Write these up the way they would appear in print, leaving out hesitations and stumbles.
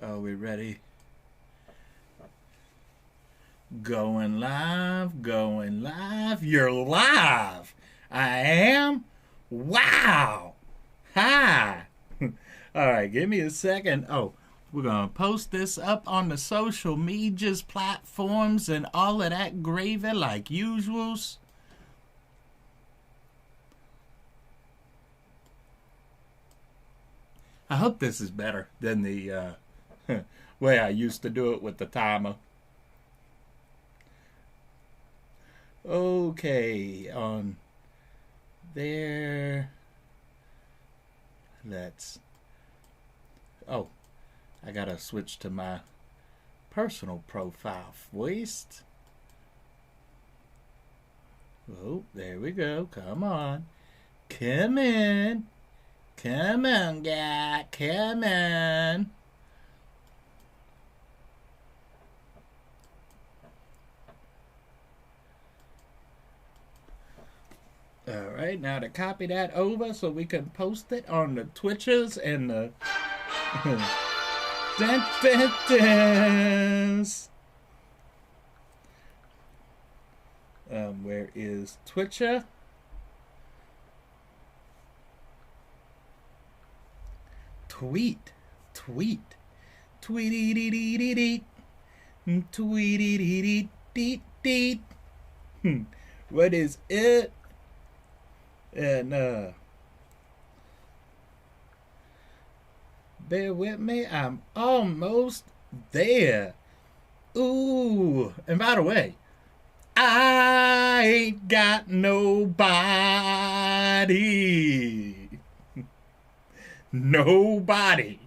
Are we ready? Going live, going live. You're live. I am. Wow. Hi. All right, give me a second. Oh, we're going to post this up on the social medias platforms and all of that gravy like usuals. I hope this is better than the way I used to do it with the timer. Okay, on there. Let's. Oh, I gotta switch to my personal profile first. Oh, there we go. Come on. Come in. Come on, guy. Come on. All right, now to copy that over so we can post it on the Twitches and the dun, dun, dun. Where is Twitcher? Tweet, tweet, tweety-dee-dee-dee-dee, tweety-dee-dee-dee-dee. What is it? And bear with me, I'm almost there. Ooh, and by the way, I ain't got nobody. Nobody.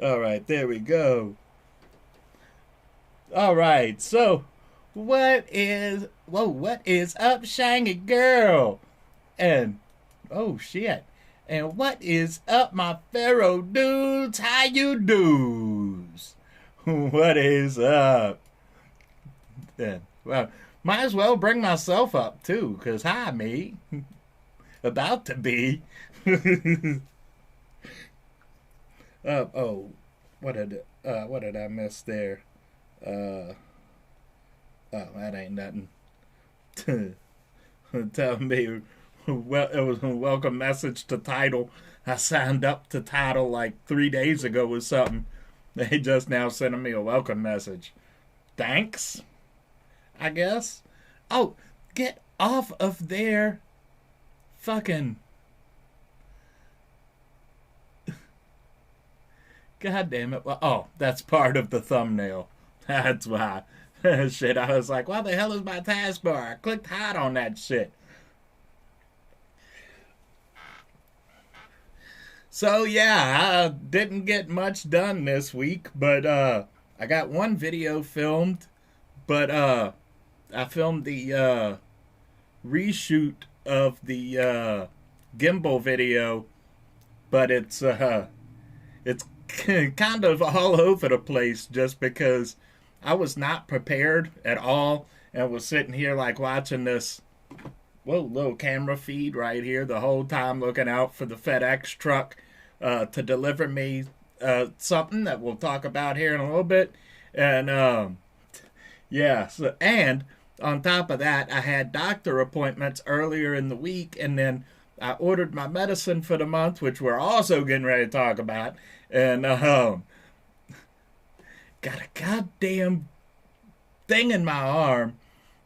All right, there we go. All right, so what is up, Shangy Girl? And oh shit. And what is up, my Pharaoh dudes? How you do's? What is up? Then, well, might as well bring myself up too, cause hi me, about to be. Oh, what did I miss there? Oh, that ain't nothing. Tell me, well, it was a welcome message to Tidal. I signed up to Tidal like 3 days ago or something. They just now sending me a welcome message. Thanks, I guess. Oh, get off of there. Fucking. God damn it. Well, oh, that's part of the thumbnail. That's why. Shit, I was like, what the hell is my taskbar? I clicked hard on that shit. So yeah, I didn't get much done this week, but I got one video filmed, but I filmed the reshoot of the gimbal video, but it's kind of all over the place just because I was not prepared at all and was sitting here like watching this little camera feed right here the whole time looking out for the FedEx truck to deliver me something that we'll talk about here in a little bit. And yeah, so, and on top of that, I had doctor appointments earlier in the week, and then I ordered my medicine for the month, which we're also getting ready to talk about. And got a goddamn thing in my arm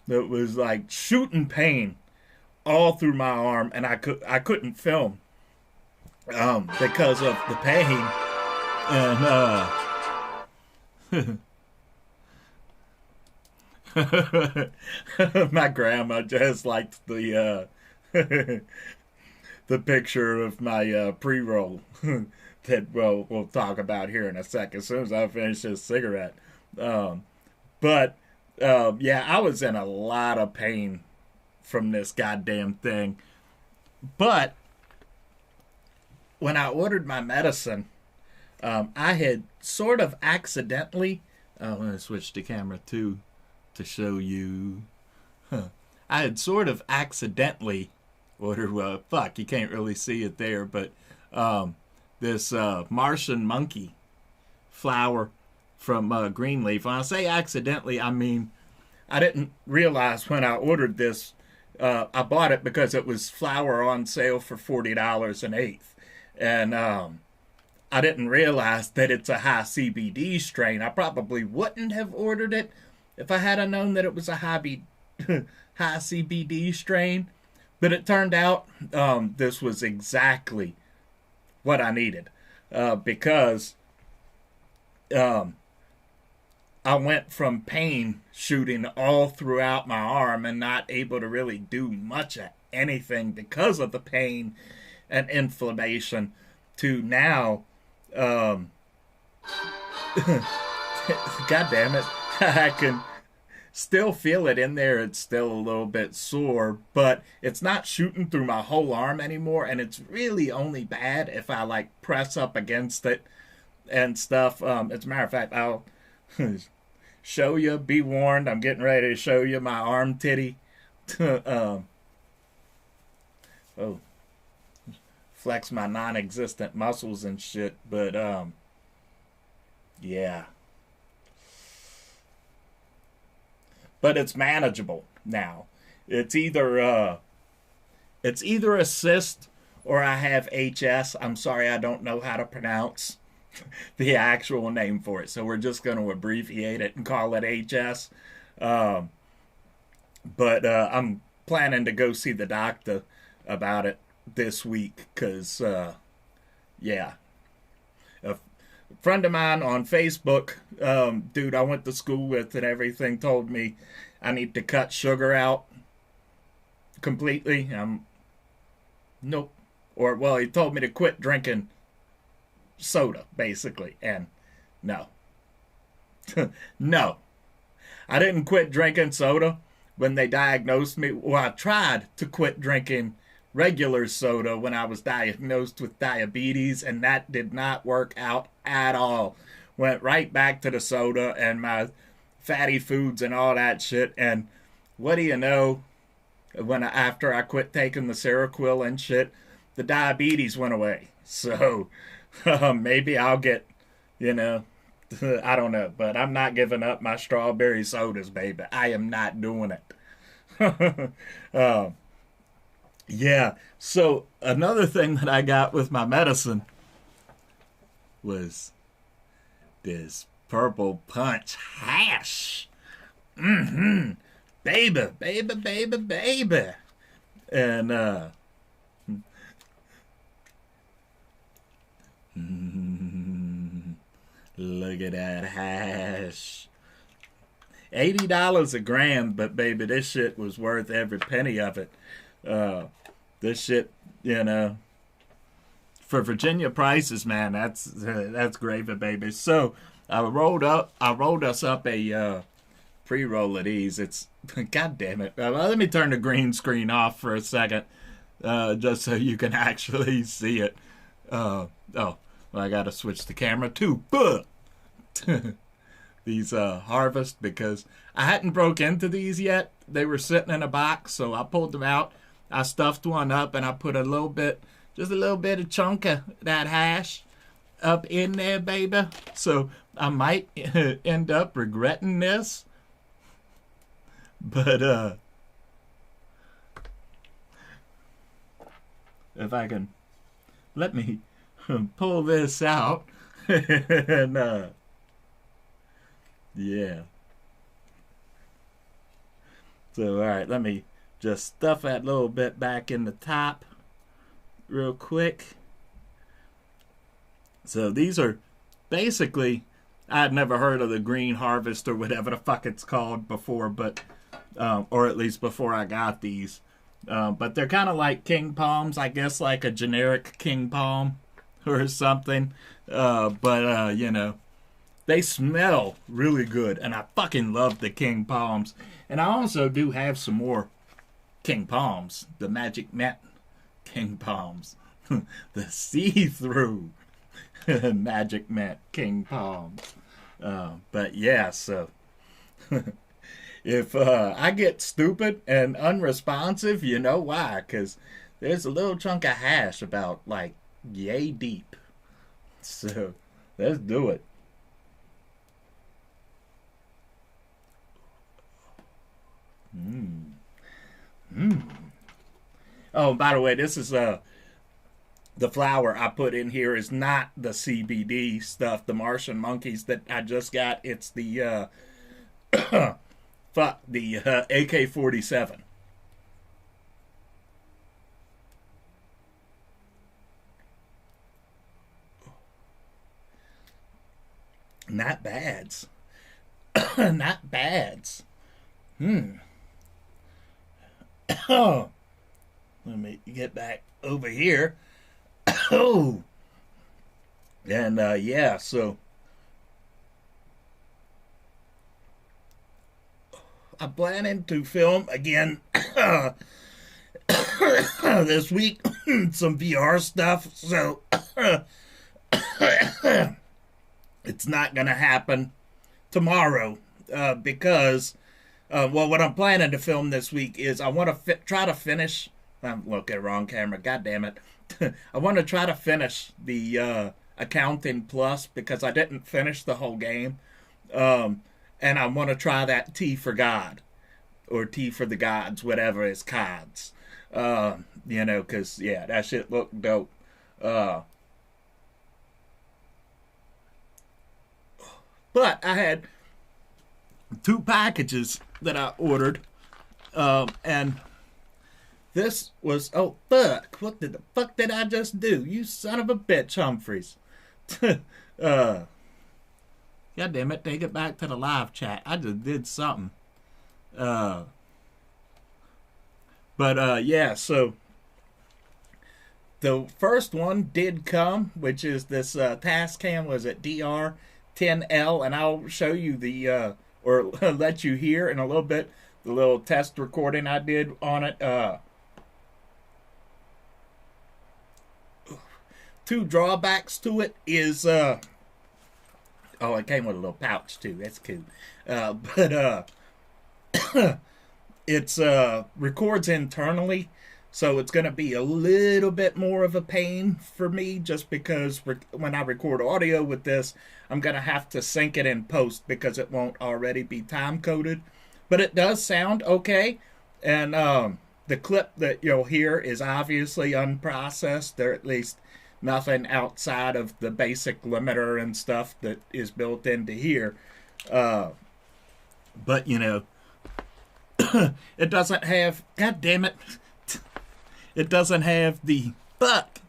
that was like shooting pain all through my arm, and I couldn't film because of the pain. And my grandma just liked the the picture of my pre-roll that we'll talk about here in a second as soon as I finish this cigarette. But yeah, I was in a lot of pain from this goddamn thing. But when I ordered my medicine, I had sort of accidentally. I'm going to switch to camera 2 to show you. I had sort of accidentally ordered, fuck, you can't really see it there, but this Martian monkey flower from Greenleaf. When I say accidentally, I mean I didn't realize when I ordered this. I bought it because it was flour on sale for $40 an eighth, and I didn't realize that it's a high CBD strain. I probably wouldn't have ordered it if I had known that it was a high CBD strain. But it turned out this was exactly what I needed because um, I went from pain shooting all throughout my arm and not able to really do much of anything because of the pain and inflammation to now, um, God damn it, I can still feel it in there. It's still a little bit sore, but it's not shooting through my whole arm anymore. And it's really only bad if I like press up against it and stuff. As a matter of fact, I'll show you, be warned, I'm getting ready to show you my arm titty. Oh, flex my non-existent muscles and shit, but yeah. But it's manageable now. It's either a cyst or I have HS. I'm sorry, I don't know how to pronounce the actual name for it, so we're just going to abbreviate it and call it HS. Um, but I'm planning to go see the doctor about it this week because, yeah, a friend of mine on Facebook, dude I went to school with and everything, told me I need to cut sugar out completely. Nope. Or, well, he told me to quit drinking soda, basically. And no. No. I didn't quit drinking soda when they diagnosed me. Well, I tried to quit drinking regular soda when I was diagnosed with diabetes, and that did not work out at all. Went right back to the soda and my fatty foods and all that shit. And what do you know? After I quit taking the Seroquel and shit, the diabetes went away. So maybe I'll get, you know, I don't know, but I'm not giving up my strawberry sodas, baby. I am not doing it. Yeah. So another thing that I got with my medicine was this purple punch hash. Mm-hmm. Baby, baby, baby, baby. And look at that hash. $80 a gram, but baby, this shit was worth every penny of it. This shit, you know, for Virginia prices, man, that's gravy, baby. So I rolled us up a pre-roll of these. It's God damn it. Let me turn the green screen off for a second, just so you can actually see it. Oh, well, I gotta switch the camera too. These Harvest, because I hadn't broke into these yet. They were sitting in a box, so I pulled them out. I stuffed one up and I put just a little bit of chunk of that hash up in there, baby. So I might end up regretting this. But if I can, let me pull this out. And yeah. So alright, let me just stuff that little bit back in the top real quick. So these are basically, I'd never heard of the Green Harvest or whatever the fuck it's called before, but or at least before I got these. But they're kind of like king palms, I guess, like a generic king palm or something. But you know, they smell really good, and I fucking love the king palms. And I also do have some more king palms, the Magic Mint king palms, the see-through Magic Mint king palms. But yeah, so if I get stupid and unresponsive, you know why? Because There's a little chunk of hash about like yay deep. So let's do it. Mm. Mm. Oh, by the way, this is the flour I put in here is not the CBD stuff, the Martian monkeys that I just got. It's the fuck the AK-47. Not bads. Not bads. Hmm. Oh, let me get back over here. Oh, and yeah, so I'm planning to film again this week some VR stuff. So it's not gonna happen tomorrow because well, what I'm planning to film this week is I want to try to finish. I'm looking at the wrong camera. God damn it! I want to try to finish the Accounting Plus because I didn't finish the whole game, and I want to try that T for God or T for the Gods, whatever it's CODs. You know, because yeah, that shit looked dope. Uh, but I had two packages that I ordered, and this was oh fuck! What the fuck did I just do? You son of a bitch, Humphreys! God damn it! Take it back to the live chat. I just did something. Uh, but yeah. So the first one did come, which is this Tascam. Was it DR10L? And I'll show you the or let you hear in a little bit the little test recording I did on it. Two drawbacks to it is oh, it came with a little pouch too. That's cool. But it's records internally, so it's going to be a little bit more of a pain for me just because when I record audio with this, I'm going to have to sync it in post because it won't already be time coded. But it does sound okay, and the clip that you'll hear is obviously unprocessed, or at least nothing outside of the basic limiter and stuff that is built into here. Uh, but you know, it doesn't have. God damn it! It doesn't have the fuck.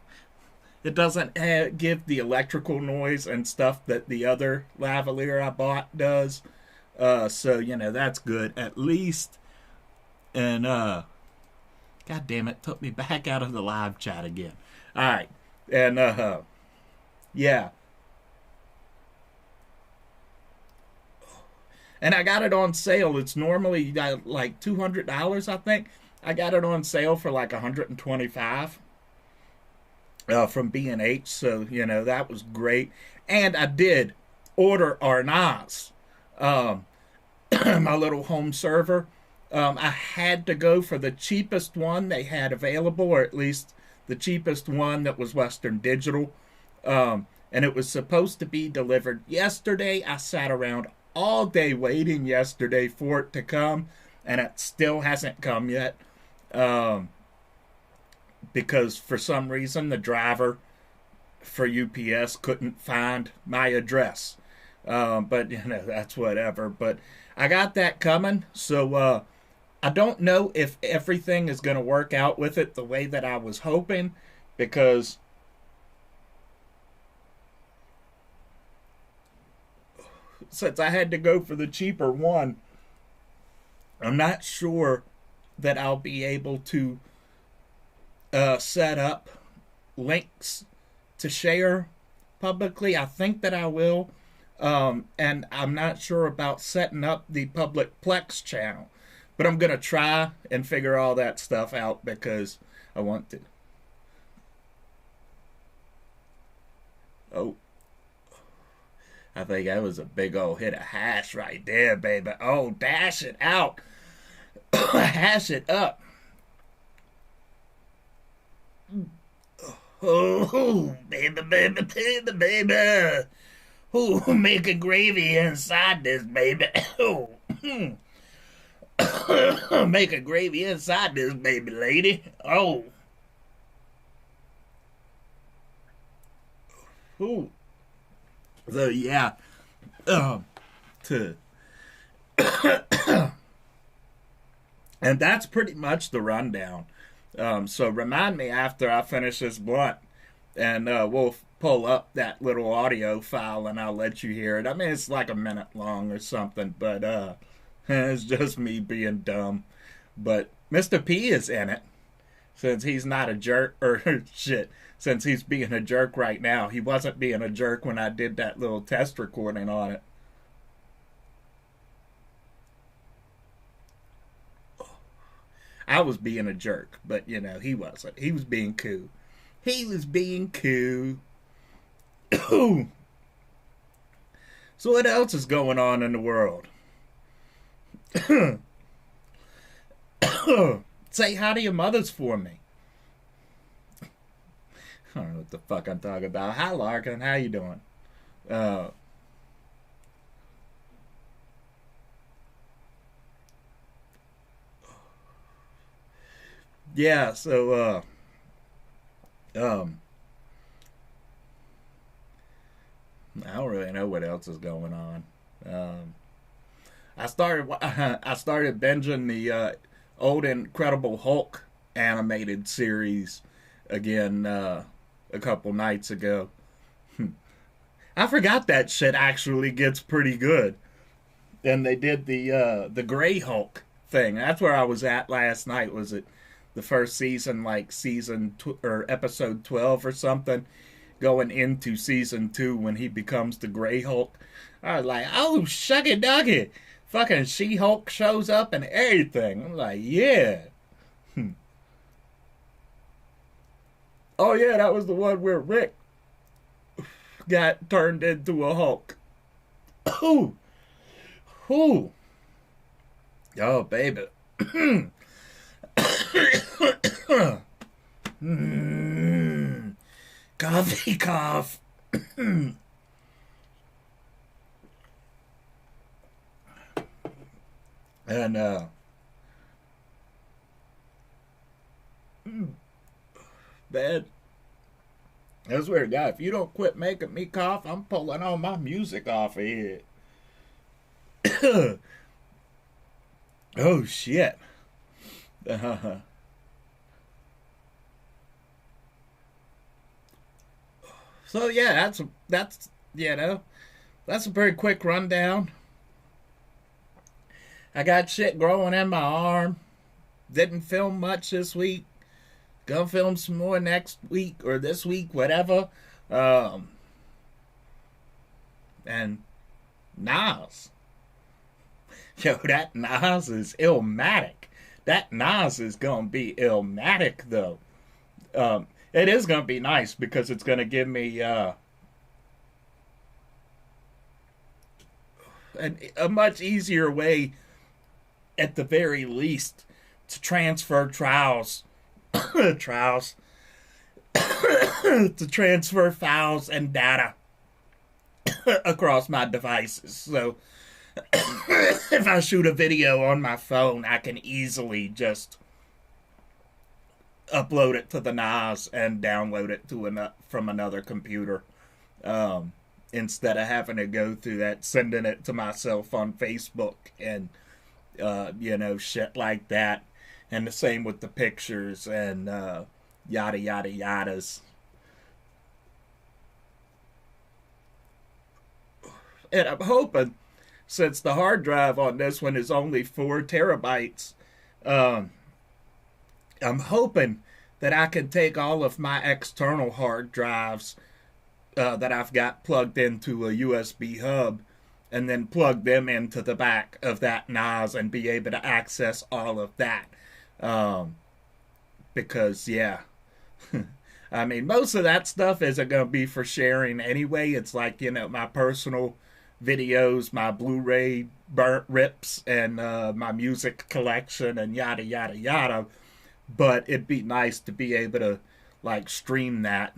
It doesn't give the electrical noise and stuff that the other lavalier I bought does. So you know that's good at least. And god damn it, took me back out of the live chat again. All right, and yeah, and I got it on sale. It's normally like $200, I think. I got it on sale for like 125 from B&H, so you know that was great. And I did order Arnaz, um, my little home server. I had to go for the cheapest one they had available, or at least the cheapest one that was Western Digital. And it was supposed to be delivered yesterday. I sat around all day waiting yesterday for it to come, and it still hasn't come yet. Um, because for some reason the driver for UPS couldn't find my address. But you know that's whatever. But I got that coming, so I don't know if everything is going to work out with it the way that I was hoping, because since I had to go for the cheaper one, I'm not sure that I'll be able to set up links to share publicly. I think that I will. And I'm not sure about setting up the public Plex channel. But I'm going to try and figure all that stuff out because I want to. Oh, I think that was a big old hit of hash right there, baby. Oh, dash it out. Hash it up. Oh, baby, baby, baby, baby. Oh, making gravy inside this baby. Oh, making gravy inside this baby, lady. Oh, ooh. So yeah, to and that's pretty much the rundown. So remind me after I finish this blunt, and we'll pull up that little audio file, and I'll let you hear it. I mean, it's like a minute long or something, but it's just me being dumb. But Mr. P is in it, since he's not a jerk, or shit, since he's being a jerk right now. He wasn't being a jerk when I did that little test recording on it. I was being a jerk, but you know, he wasn't. He was being cool. He was being cool. So what else is going on in the world? Say hi to your mothers for me. I don't know what the fuck I'm talking about. Hi, Larkin. How you doing? Uh, yeah. So, um, I don't really know what else is going on. Um, I started binging the old Incredible Hulk animated series again a couple nights ago. I forgot that shit actually gets pretty good. And they did the Gray Hulk thing. That's where I was at last night. Was it the first season, like or episode 12 or something, going into season 2 when he becomes the Gray Hulk? I was like, oh, shucky ducky. Fucking She Hulk shows up and everything. I'm like, yeah. Oh, yeah, that was the one where Rick got turned into a Hulk. Ooh. Ooh. Oh, baby. Coffee cough. And man, I swear to God, if you don't quit making me cough, I'm pulling all my music off of here. Oh shit. Uh, so yeah, that's you know, that's a very quick rundown. I got shit growing in my arm. Didn't film much this week. Gonna film some more next week or this week, whatever. Um, and Nas. Yo, that Nas is illmatic. That Nas is gonna be illmatic, though. It is gonna be nice because it's gonna give me a much easier way, at the very least, to transfer trials, trials, to transfer files and data across my devices. So if I shoot a video on my phone, I can easily just upload it to the NAS and download it from another computer, instead of having to go through that, sending it to myself on Facebook and shit like that. And the same with the pictures and yada yada yadas. And I'm hoping, since the hard drive on this one is only 4 terabytes, um, I'm hoping that I can take all of my external hard drives that I've got plugged into a USB hub and then plug them into the back of that NAS and be able to access all of that. Because, yeah, I mean, most of that stuff isn't going to be for sharing anyway. It's like, my personal videos, my Blu-ray burnt rips, and my music collection, and yada, yada, yada. But it'd be nice to be able to, like stream that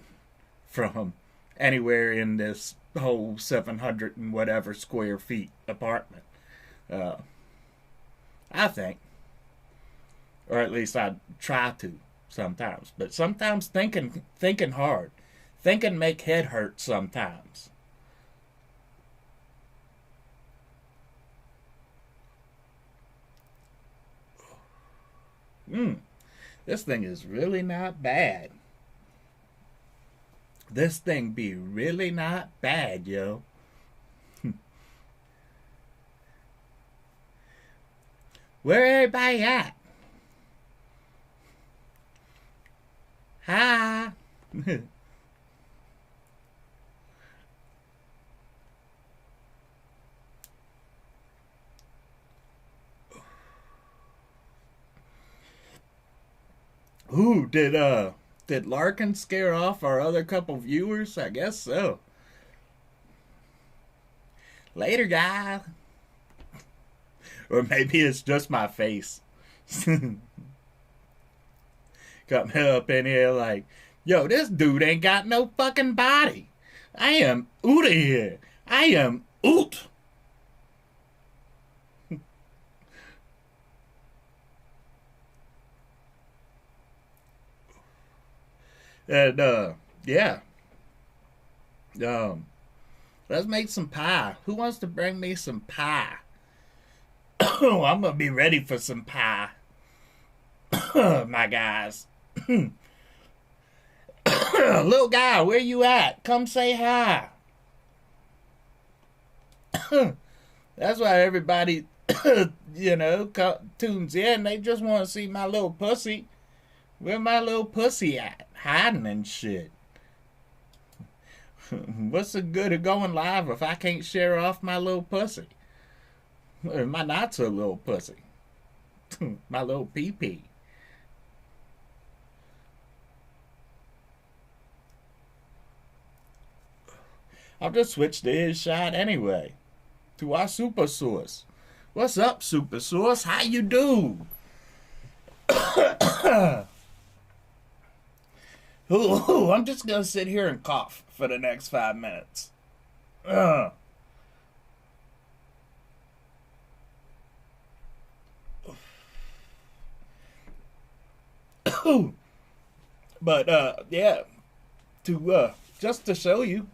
from anywhere in this whole 700 and whatever square feet apartment. Uh, I think, or at least I try to sometimes. But sometimes thinking hard, thinking make head hurt sometimes. This thing is really not bad. This thing be really not bad, yo. Where everybody at? Hi. Ooh, did Larkin scare off our other couple viewers? I guess so. Later, guy. Or maybe it's just my face. Got me up in here like, yo, this dude ain't got no fucking body. I am outta here. I am oot. And yeah. Um let's make some pie. Who wants to bring me some pie? I'm gonna be ready for some pie. My guys. Little guy, where you at? Come say hi. That's why everybody, tunes in. They just want to see my little pussy. Where my little pussy at? Hiding and shit. What's the good of going live if I can't share off my little pussy? Or my not so little pussy. My little pee-pee. I'll just switch to his shot anyway. To our super source. What's up, super source? How you do? Ooh, I'm just gonna sit here and cough for the next 5 minutes. But yeah, to just to show you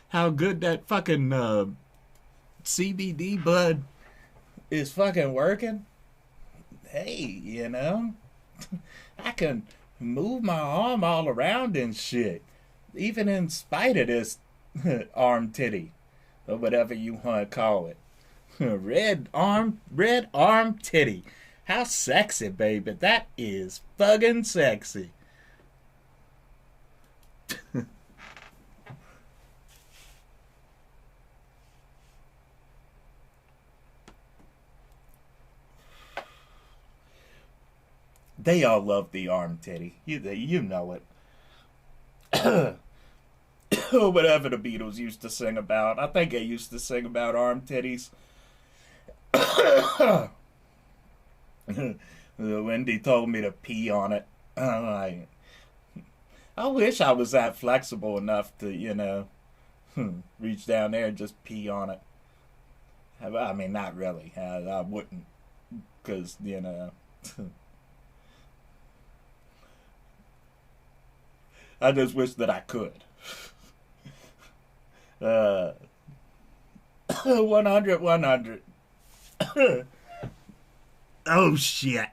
how good that fucking CBD bud is fucking working. Hey, I can move my arm all around and shit, even in spite of this arm titty, or whatever you want to call it. red arm titty. How sexy, baby. That is fucking sexy. They all love the arm titty. You know it. Whatever the Beatles used to sing about. I think they used to sing about arm titties. Wendy told me to pee on it. I wish I was that flexible enough to, reach down there and just pee on it. I mean, not really. I wouldn't. Because, I just wish that I could. 100, 100. Oh, shit.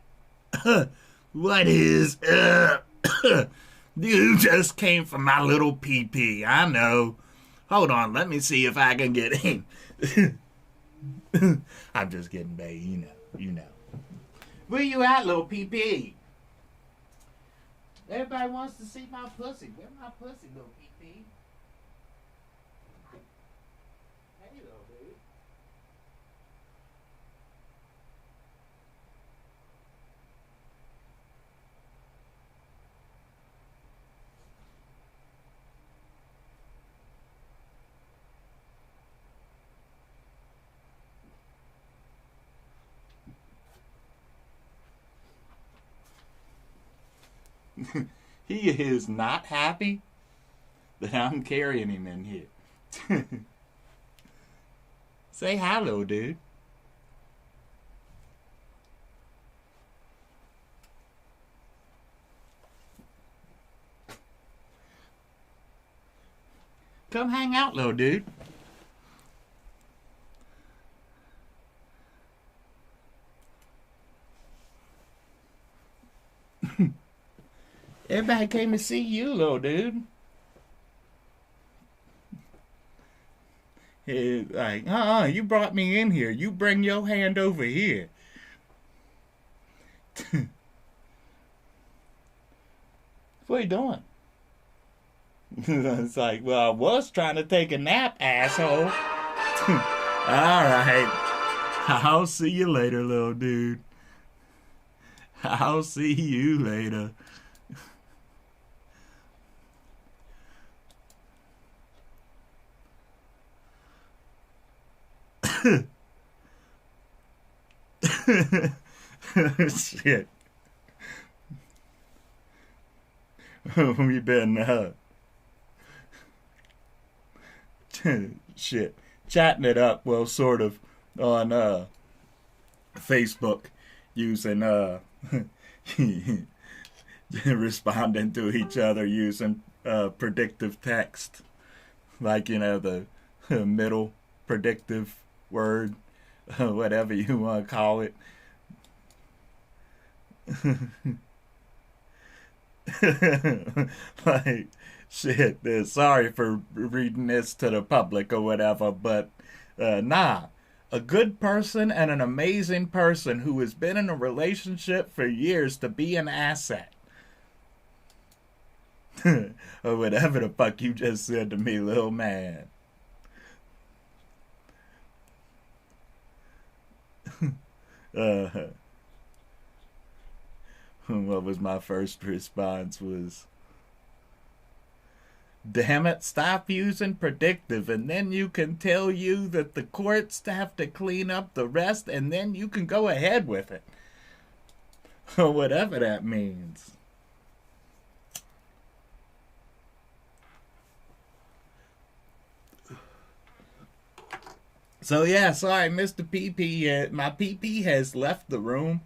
What is up? You just came from my little pee-pee. I know. Hold on, let me see if I can get in. I'm just kidding, babe. You know. Where you at, little pee-pee? Everybody wants to see my pussy. Where my pussy, little pee-pee? Hey, little dude. He is not happy that I'm carrying him in here. Say hello, dude. Come hang out, little dude. Everybody came to see you, little dude. It's like, you brought me in here. You bring your hand over here. What are you doing? It's like, well, I was trying to take a nap, asshole. Alright. I'll see you later, little dude. I'll see you later. Shit. We've been, shit, chatting it up, well, sort of, on, Facebook, using, responding to each other using, predictive text. Like, the middle predictive word, whatever you want to call it. Like, shit, sorry for reading this to the public or whatever, but nah. A good person and an amazing person who has been in a relationship for years to be an asset. Or whatever the fuck you just said to me, little man. What was my first response was, damn it, stop using predictive, and then you can tell you that the courts have to clean up the rest, and then you can go ahead with it. Or whatever that means. So yeah, sorry, Mr. PP. My PP has left the room,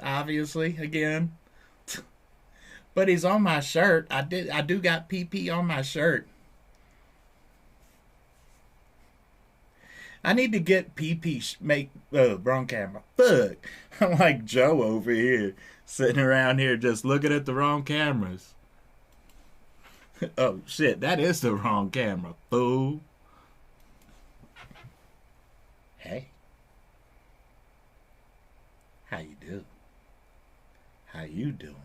obviously, again. But he's on my shirt. I do got PP on my shirt. I need to get PP make wrong camera. Fuck. I'm like Joe over here, sitting around here just looking at the wrong cameras. Oh shit, that is the wrong camera. Fool. Hey. How you doing? How you doing?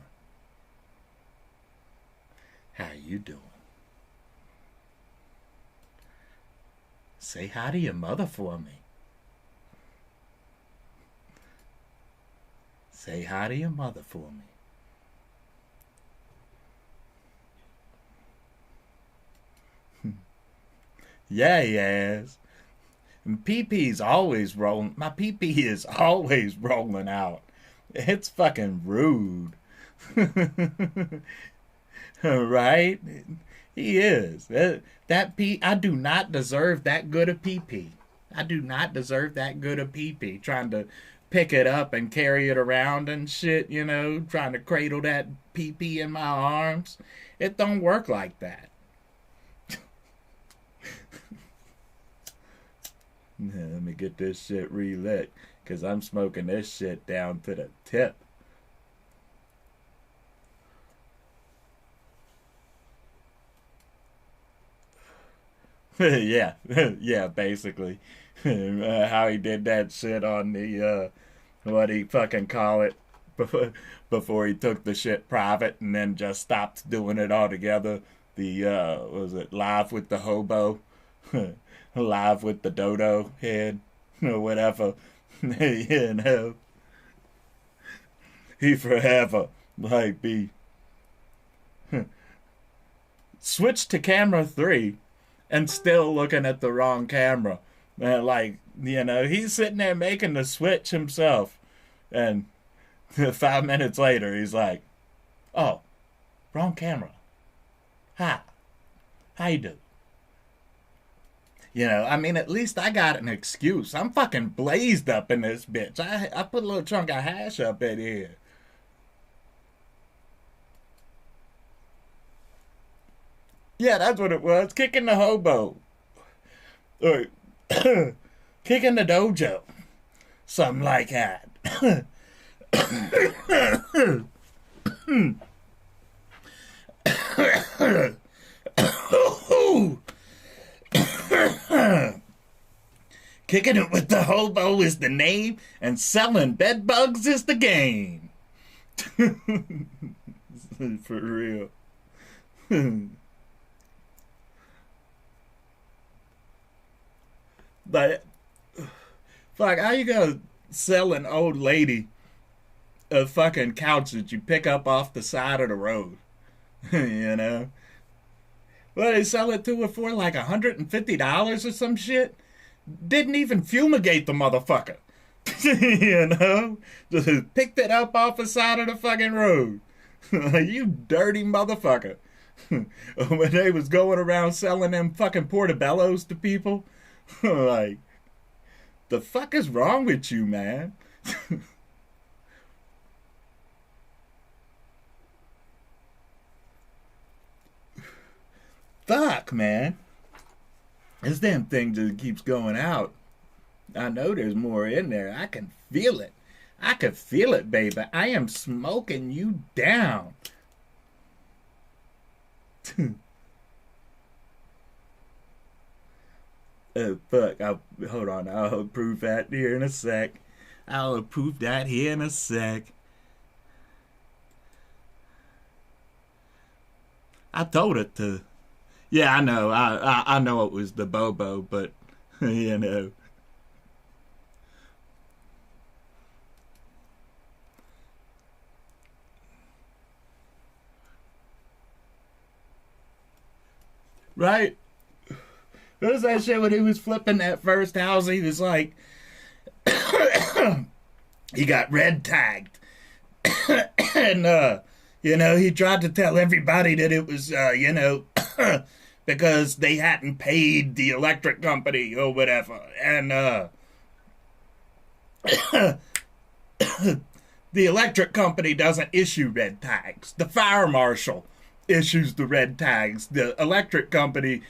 How you doing? Say hi to your mother for me. Say hi to your mother for me. Yeah, he has. And PP's always rolling. My PP is always rolling out. It's fucking rude. Right? He is. I do not deserve that good a PP. I do not deserve that good a PP. Trying to pick it up and carry it around and shit, trying to cradle that PP in my arms. It don't work like that. Let me get this shit relit, because I'm smoking this shit down to the tip. Yeah, yeah, basically. How he did that shit on the, what do you fucking call it, before he took the shit private and then just stopped doing it altogether. The, was it Live with the Hobo? Live with the Dodo head? Or whatever. He forever, like, be... Switch to camera 3 and still looking at the wrong camera. Like, he's sitting there making the switch himself. And 5 minutes later, he's like, oh, Wrong camera. Hi. How you do? You know, I mean, at least I got an excuse. I'm fucking blazed up in this bitch. I put a little chunk of hash up in here. Yeah, that's what it was. Kicking the hobo. Or kicking the dojo. Something like that. Kicking it with the hobo is the name, and selling bed bugs is the game. For real. But fuck, how you gonna sell an old lady a fucking couch that you pick up off the side of the road? You know? Well, they sell it to her for like $150 or some shit. Didn't even fumigate the motherfucker. You know? Just picked it up off the side of the fucking road. You dirty motherfucker. When they was going around selling them fucking portobellos to people, like, the fuck is wrong with you, man? Fuck, man. This damn thing just keeps going out. I know there's more in there. I can feel it. I can feel it, baby. I am smoking you down. Fuck. Hold on. I'll approve that here in a sec. I'll approve that here in a sec. I told it to. Yeah, I know. I know it was the Bobo, but you know. Right? What was that shit when he was flipping that first house? He was like, he got red tagged. And, you know, he tried to tell everybody that it was, you know, because they hadn't paid the electric company or whatever. And, the electric company doesn't issue red tags. The fire marshal issues the red tags. The electric company,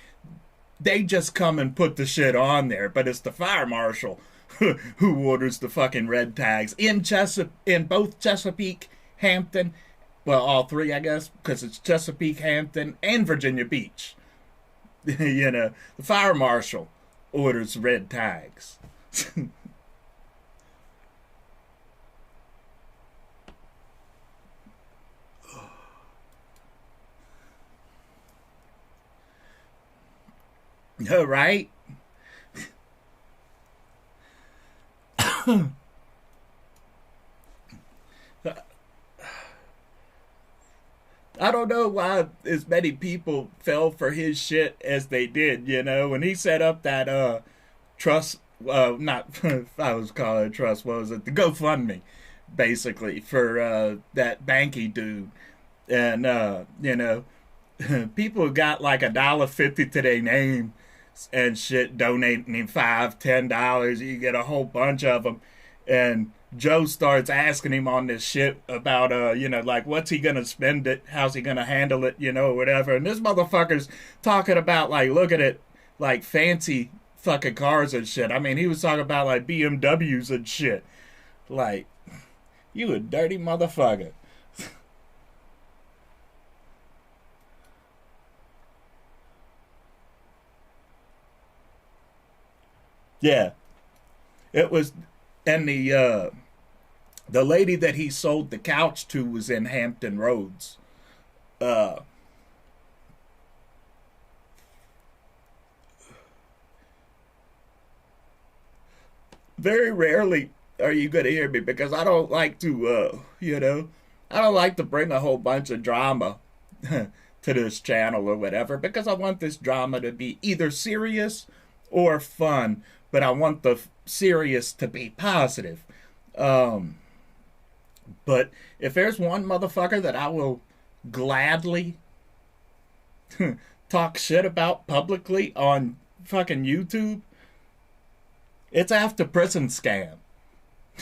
they just come and put the shit on there, but it's the fire marshal who orders the fucking red tags in both Chesapeake, Hampton, well, all three, I guess, because it's Chesapeake, Hampton, and Virginia Beach. You know, the fire marshal orders red tags. Right? I don't know why as many people fell for his shit as they did, you know. When he set up that trust, not I was calling it trust, what was it? The GoFundMe, basically, for that Banky dude. And you know, people got like $1.50 to their name and shit, donating him $5, $10. You get a whole bunch of them, and Joe starts asking him on this shit about you know, like, what's he gonna spend it, how's he gonna handle it, you know, whatever. And this motherfucker's talking about, like, look at it, like fancy fucking cars and shit. I mean, he was talking about like BMWs and shit. Like, you a dirty motherfucker. Yeah, it was, and the lady that he sold the couch to was in Hampton Roads. Uh, Very rarely are you gonna hear me because I don't like to, you know, I don't like to bring a whole bunch of drama to this channel or whatever, because I want this drama to be either serious or fun, but I want the serious to be positive. Um, but if there's one motherfucker that I will gladly talk shit about publicly on fucking YouTube, it's after prison scam.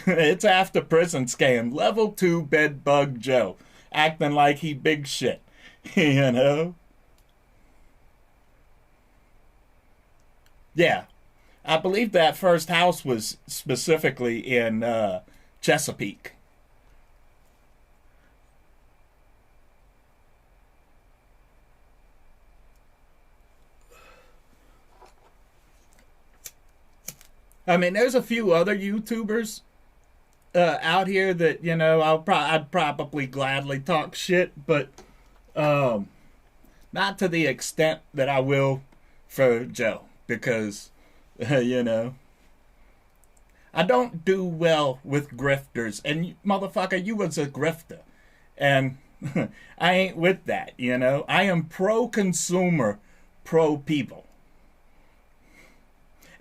It's after prison scam. Level 2 bedbug Joe. Acting like he big shit. You know? Yeah. I believe that first house was specifically in Chesapeake. I mean, there's a few other YouTubers out here that I'd probably gladly talk shit, but um, not to the extent that I will for Joe, because you know I don't do well with grifters, and motherfucker, you was a grifter, and I ain't with that. I am pro consumer, pro people,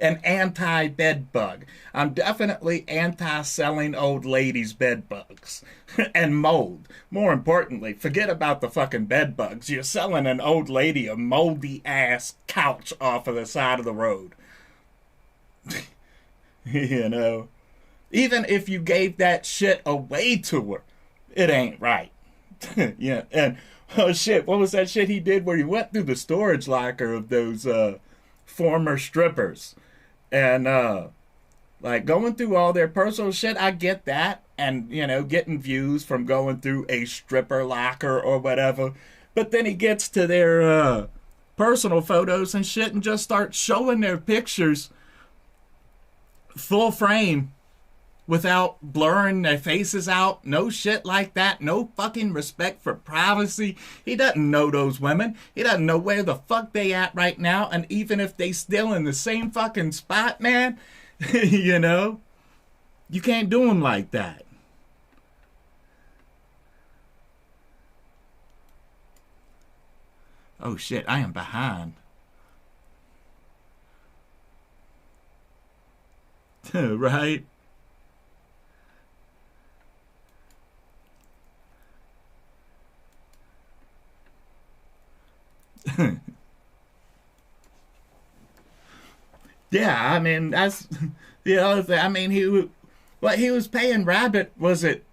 an anti bed bug. I'm definitely anti selling old ladies bed bugs and mold. More importantly, forget about the fucking bed bugs. You're selling an old lady a moldy ass couch off of the side of the road. you know, Even if you gave that shit away to her, it ain't right. Yeah, and oh shit, what was that shit he did where he went through the storage locker of those former strippers and like going through all their personal shit? I get that, and getting views from going through a stripper locker or whatever. But then he gets to their personal photos and shit and just starts showing their pictures full frame without blurring their faces out. No shit like that. No fucking respect for privacy. He doesn't know those women. He doesn't know where the fuck they at right now. And even if they still in the same fucking spot, man, you can't do them like that. Oh shit, I am behind. Right? Yeah, I mean that's the other thing. I mean what he was paying Rabbit, was it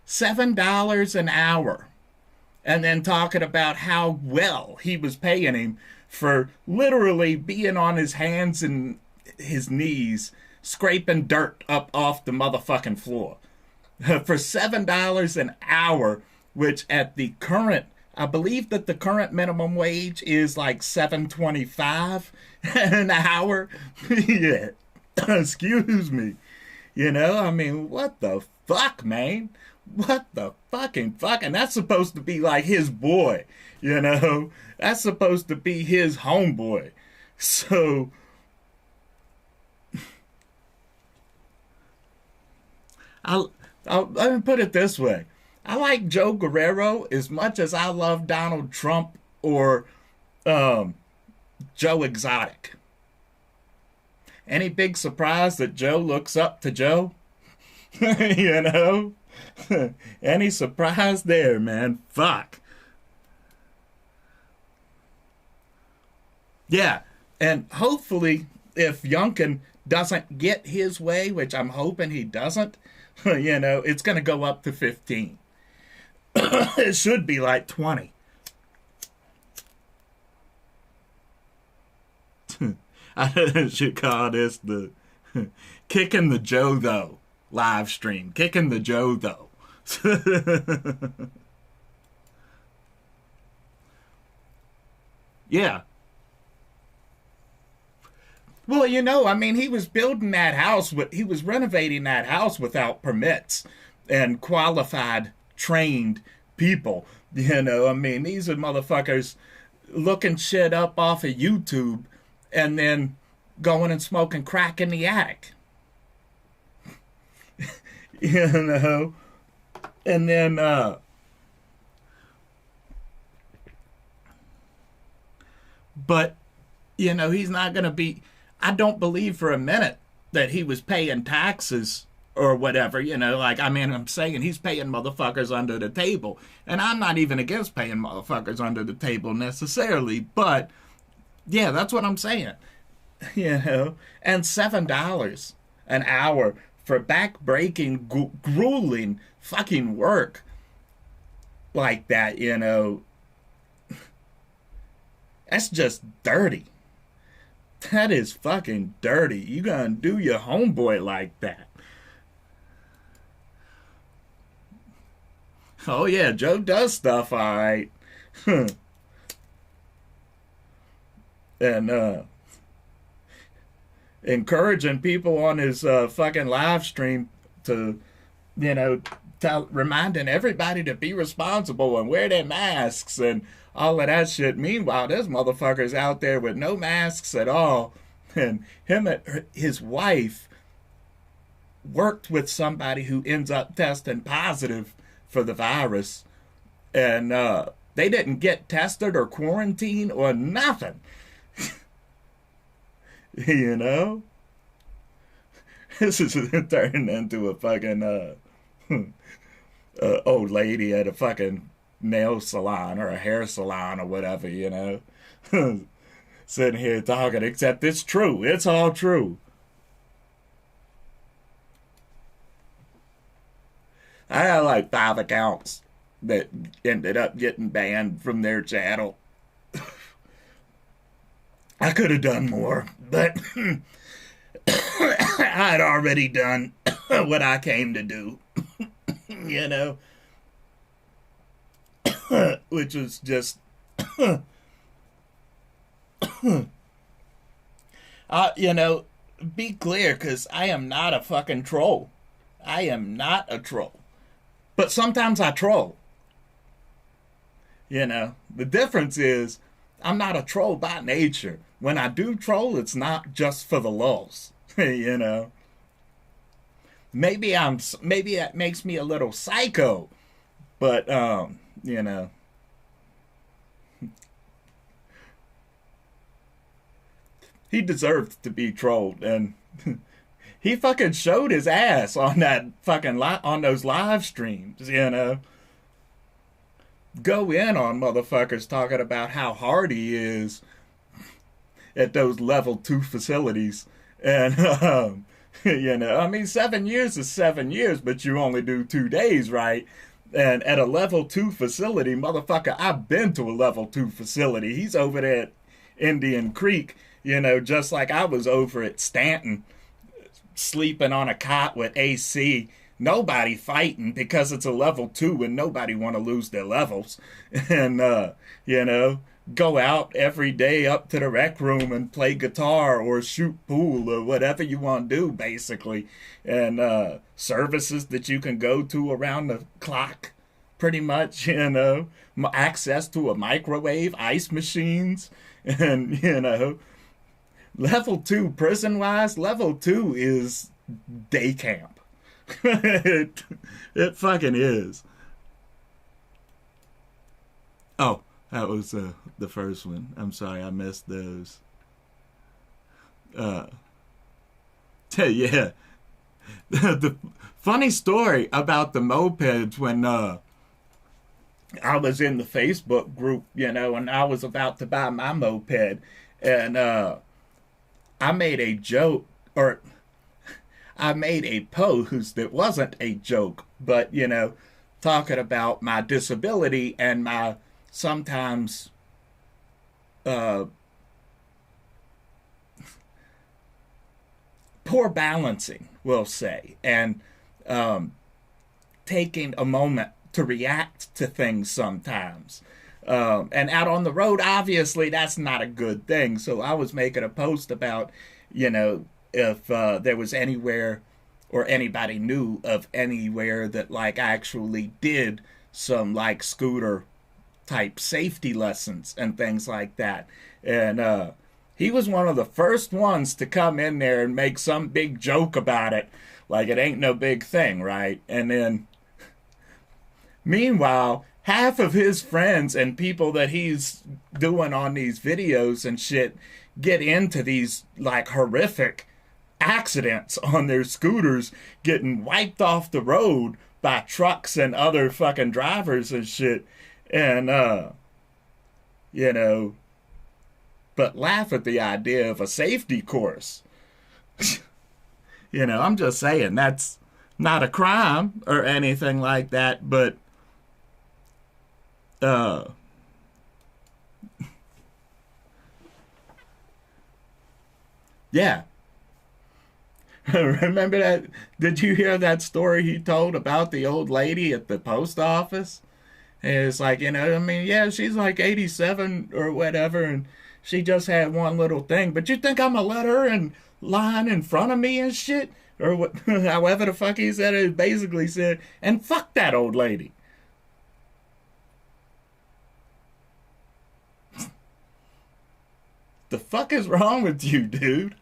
$7 an hour, and then talking about how well he was paying him for literally being on his hands and his knees scraping dirt up off the motherfucking floor for $7 an hour, which at the current, I believe that the current minimum wage is like $7.25 an hour. Yeah. Excuse me. I mean, what the fuck, man? What the fucking fuck? And that's supposed to be like his boy, That's supposed to be his homeboy. So, let me put it this way. I like Joe Guerrero as much as I love Donald Trump or Joe Exotic. Any big surprise that Joe looks up to Joe? you know? Any surprise there, man? Fuck. Yeah, and hopefully if Youngkin doesn't get his way, which I'm hoping he doesn't, it's going to go up to 15. It should be like 20. I should call this the Kicking the Joe Though live stream. Kicking the Joe Though. Yeah. Well, I mean, he was building that house, he was renovating that house without permits and qualified, trained people. I mean, these are motherfuckers looking shit up off of YouTube and then going and smoking crack in the attic. And then, but, he's not going to be, I don't believe for a minute that he was paying taxes or whatever, like, I mean, I'm saying he's paying motherfuckers under the table. And I'm not even against paying motherfuckers under the table necessarily, but yeah, that's what I'm saying. And $7 an hour for back-breaking, grueling fucking work like that, that's just dirty. That is fucking dirty. You gonna do your homeboy like that? Oh yeah, Joe does stuff all right. And encouraging people on his fucking live stream to, reminding everybody to be responsible and wear their masks and all of that shit. Meanwhile, there's motherfuckers out there with no masks at all. And his wife worked with somebody who ends up testing positive for the virus. And they didn't get tested or quarantined or nothing. This is turning into a fucking old lady at a fucking nail salon or a hair salon or whatever, Sitting here talking, except it's true. It's all true. I had like 5 accounts that ended up getting banned from their channel. I could have done more, but I had already done what I came to do, which was just, be clear, because I am not a fucking troll. I am not a troll. But sometimes I troll. The difference is I'm not a troll by nature. When I do troll, it's not just for the lulz. Maybe that makes me a little psycho, but he deserved to be trolled, and he fucking showed his ass on that fucking on those live streams. Go in on motherfuckers talking about how hard he is at those level 2 facilities. And, I mean, 7 years is 7 years, but you only do 2 days, right? And at a level 2 facility, motherfucker, I've been to a level 2 facility. He's over there at Indian Creek, just like I was over at Stanton, sleeping on a cot with AC. Nobody fighting because it's a level 2 and nobody want to lose their levels. And, go out every day up to the rec room and play guitar or shoot pool or whatever you want to do, basically. And services that you can go to around the clock, pretty much, access to a microwave, ice machines, and, level 2 prison-wise, level 2 is day camp. it fucking is. Oh, that was the first one. I'm sorry, I missed those. Yeah. The funny story about the mopeds when I was in the Facebook group, and I was about to buy my moped, and I made a joke, or I made a post that wasn't a joke, but, talking about my disability and my sometimes poor balancing, we'll say, and taking a moment to react to things sometimes. And out on the road, obviously, that's not a good thing. So I was making a post about, if there was anywhere or anybody knew of anywhere that, like, actually did some, like, scooter type safety lessons and things like that. And he was one of the first ones to come in there and make some big joke about it, like it ain't no big thing, right? And then meanwhile, half of his friends and people that he's doing on these videos and shit get into these like horrific accidents on their scooters getting wiped off the road by trucks and other fucking drivers and shit. And, you know, but laugh at the idea of a safety course. I'm just saying that's not a crime or anything like that, but, uh, yeah. Remember that? Did you hear that story he told about the old lady at the post office? And it's like, I mean, yeah, she's like 87 or whatever, and she just had one little thing. But you think I'm gonna let her in line in front of me and shit? Or what, however the fuck he said it, basically said, and fuck that old lady. The fuck is wrong with you, dude?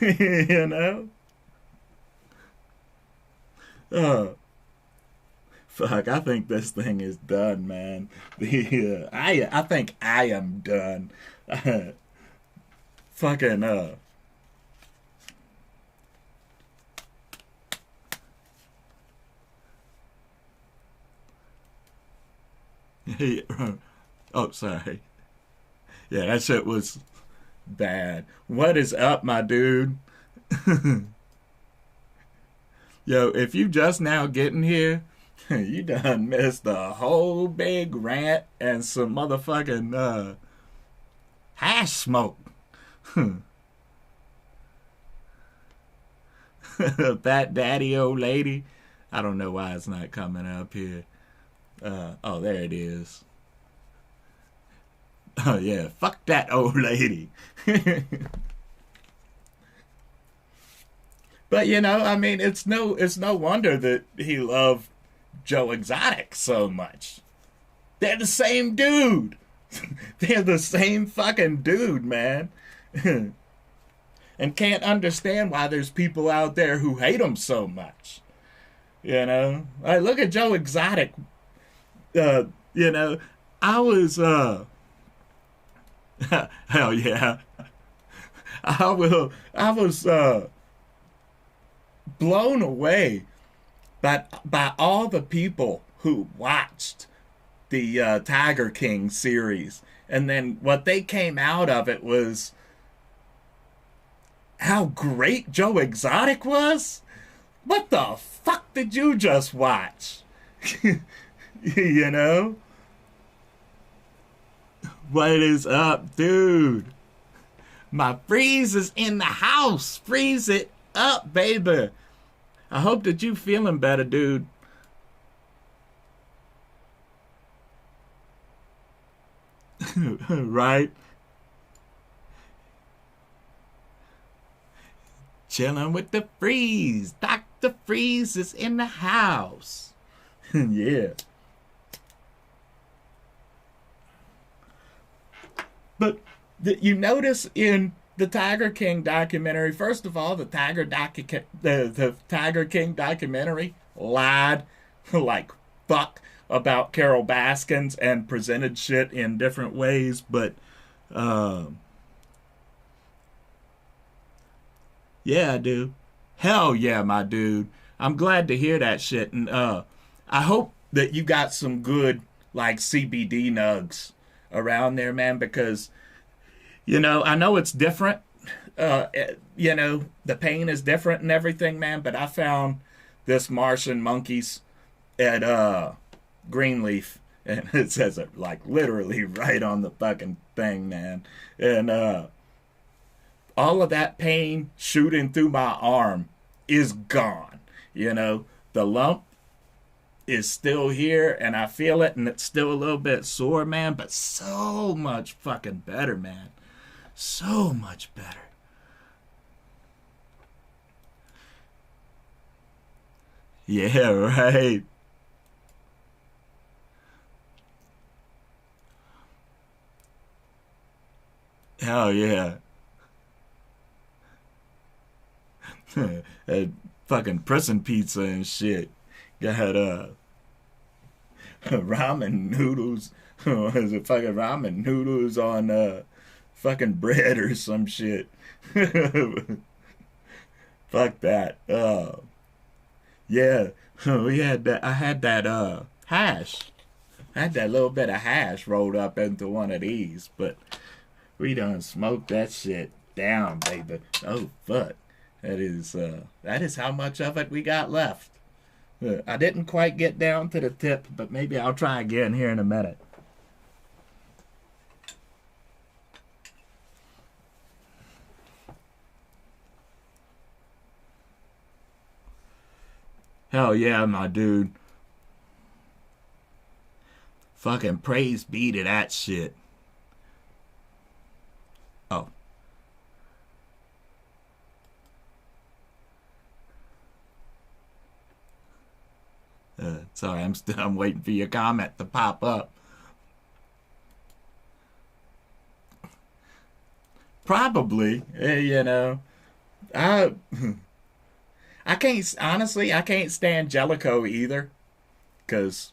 you know? Uh, Fuck, I think this thing is done, man. I think I am done. Fucking oh, sorry. Yeah, that shit was bad. What is up, my dude? Yo, if you just now getting here, you done missed a whole big rant and some motherfucking hash smoke. Fat daddy old lady. I don't know why it's not coming up here. Oh, there it is. Oh yeah, fuck that old lady. But I mean, it's no wonder that he loved Joe Exotic so much. They're the same dude. They're the same fucking dude, man. And can't understand why there's people out there who hate him so much. Like, look at Joe Exotic. Uh, you know, I was hell yeah. I was blown away by all the people who watched the Tiger King series, and then what they came out of it was how great Joe Exotic was. What the fuck did you just watch? you know? What is up, dude? My freeze is in the house. Freeze it up, baby. I hope that you feeling better, dude. Right? Chilling with the freeze. Dr. Freeze is in the house. Yeah. But you notice in the Tiger King documentary, first of all, the Tiger King documentary lied like fuck about Carol Baskins and presented shit in different ways, but yeah, dude. Hell yeah, my dude. I'm glad to hear that shit, and I hope that you got some good like CBD nugs around there, man, because I know it's different. The pain is different and everything, man. But I found this Martian monkeys at Greenleaf, and it says it like literally right on the fucking thing, man. And all of that pain shooting through my arm is gone. The lump is still here, and I feel it, and it's still a little bit sore, man. But so much fucking better, man. So much better. Yeah, right. Hell yeah. That fucking prison pizza and shit. Got ramen noodles. Is it fucking ramen noodles on fucking bread or some shit? Fuck that. Yeah, we had that. I had that hash. I had that little bit of hash rolled up into one of these, but we done smoked that shit down, baby. Oh fuck. That is how much of it we got left. I didn't quite get down to the tip, but maybe I'll try again here in a minute. Hell yeah, my dude. Fucking praise be to that shit. Oh, sorry, I'm waiting for your comment to pop up. Probably, I I can't honestly, I can't stand Jellicoe either, cause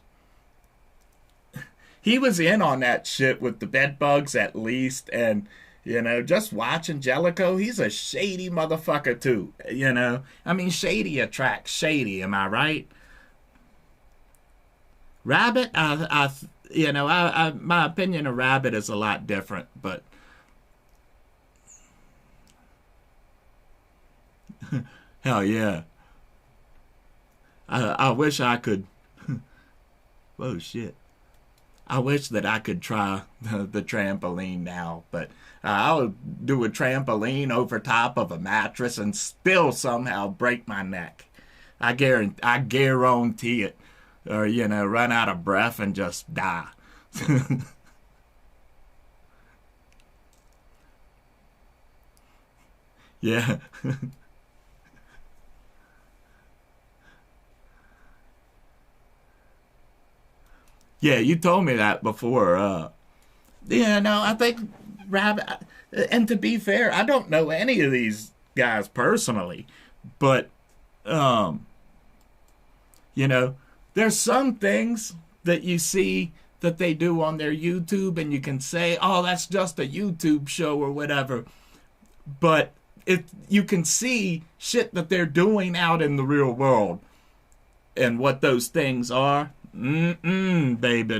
he was in on that shit with the bed bugs at least, and just watching Jellicoe, he's a shady motherfucker too. I mean, shady attracts shady. Am I right? Rabbit, my opinion of Rabbit is a lot different, but hell yeah, I wish I could. Whoa, shit. I wish that I could try the trampoline now, but I'll do a trampoline over top of a mattress and still somehow break my neck. I guarantee it. Or, run out of breath and just die. Yeah. Yeah, you told me that before. Yeah, no, I think Rabbit. And to be fair, I don't know any of these guys personally, but um, you know, there's some things that you see that they do on their YouTube, and you can say, "Oh, that's just a YouTube show or whatever." But if you can see shit that they're doing out in the real world and what those things are, baby,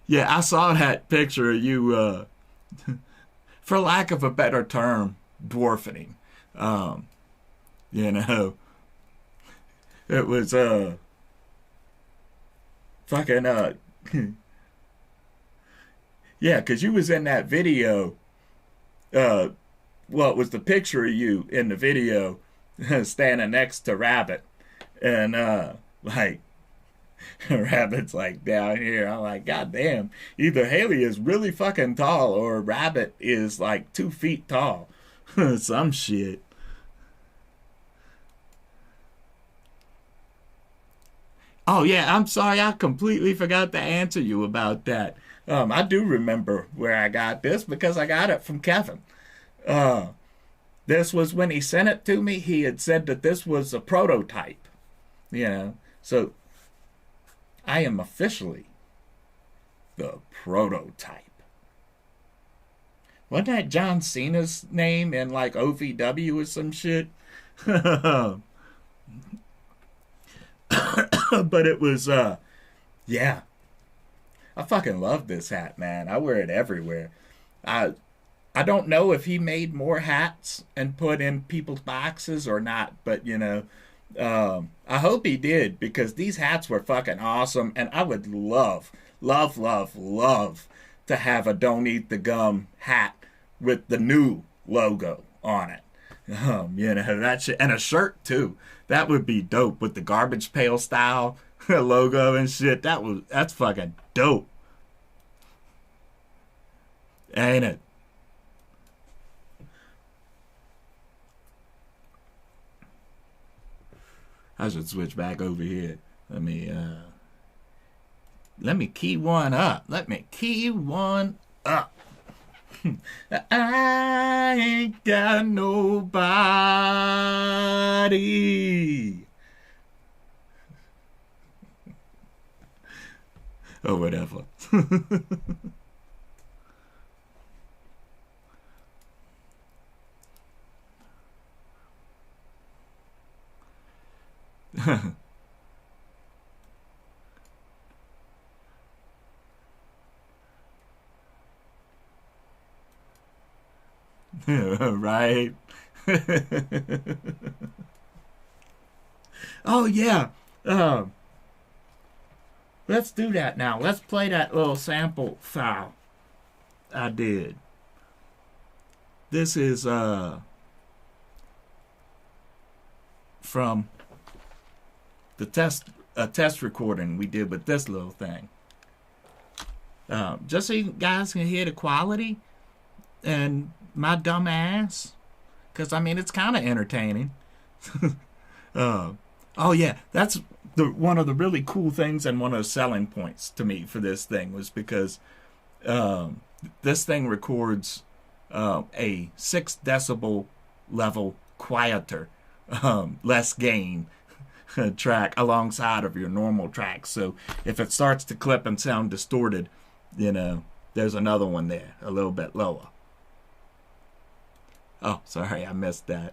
yeah, I saw that picture of you, for lack of a better term, dwarfing. Um, you know, it was fucking yeah, because you was in that video. Uh, well, it was the picture of you in the video standing next to Rabbit, and like Rabbit's like down here. I'm like, God damn, either Haley is really fucking tall or Rabbit is like 2 feet tall. Some shit. Oh yeah, I'm sorry, I completely forgot to answer you about that. I do remember where I got this because I got it from Kevin. Uh, this was when he sent it to me. He had said that this was a prototype. So I am officially the prototype. Wasn't that John Cena's name in like OVW or some shit? But it was yeah. I fucking love this hat, man. I wear it everywhere. I I don't know if he made more hats and put in people's boxes or not, but I hope he did because these hats were fucking awesome, and I would love, love, love, love to have a "Don't Eat the Gum" hat with the new logo on it. That shit, and a shirt too. That would be dope with the garbage pail style logo and shit. That's fucking dope, ain't it? I should switch back over here. Let me key one up. Let me key one up. I ain't got nobody. Or whatever. Right. Oh yeah. Uh, let's do that now. Let's play that little sample file I did. This is from the test recording we did with this little thing. Just so you guys can hear the quality and my dumb ass, because I mean it's kind of entertaining. Oh yeah, that's one of the really cool things and one of the selling points to me for this thing was because um, this thing records a 6 decibel level quieter, less gain track alongside of your normal track. So if it starts to clip and sound distorted, there's another one there, a little bit lower. Oh, sorry, I missed that.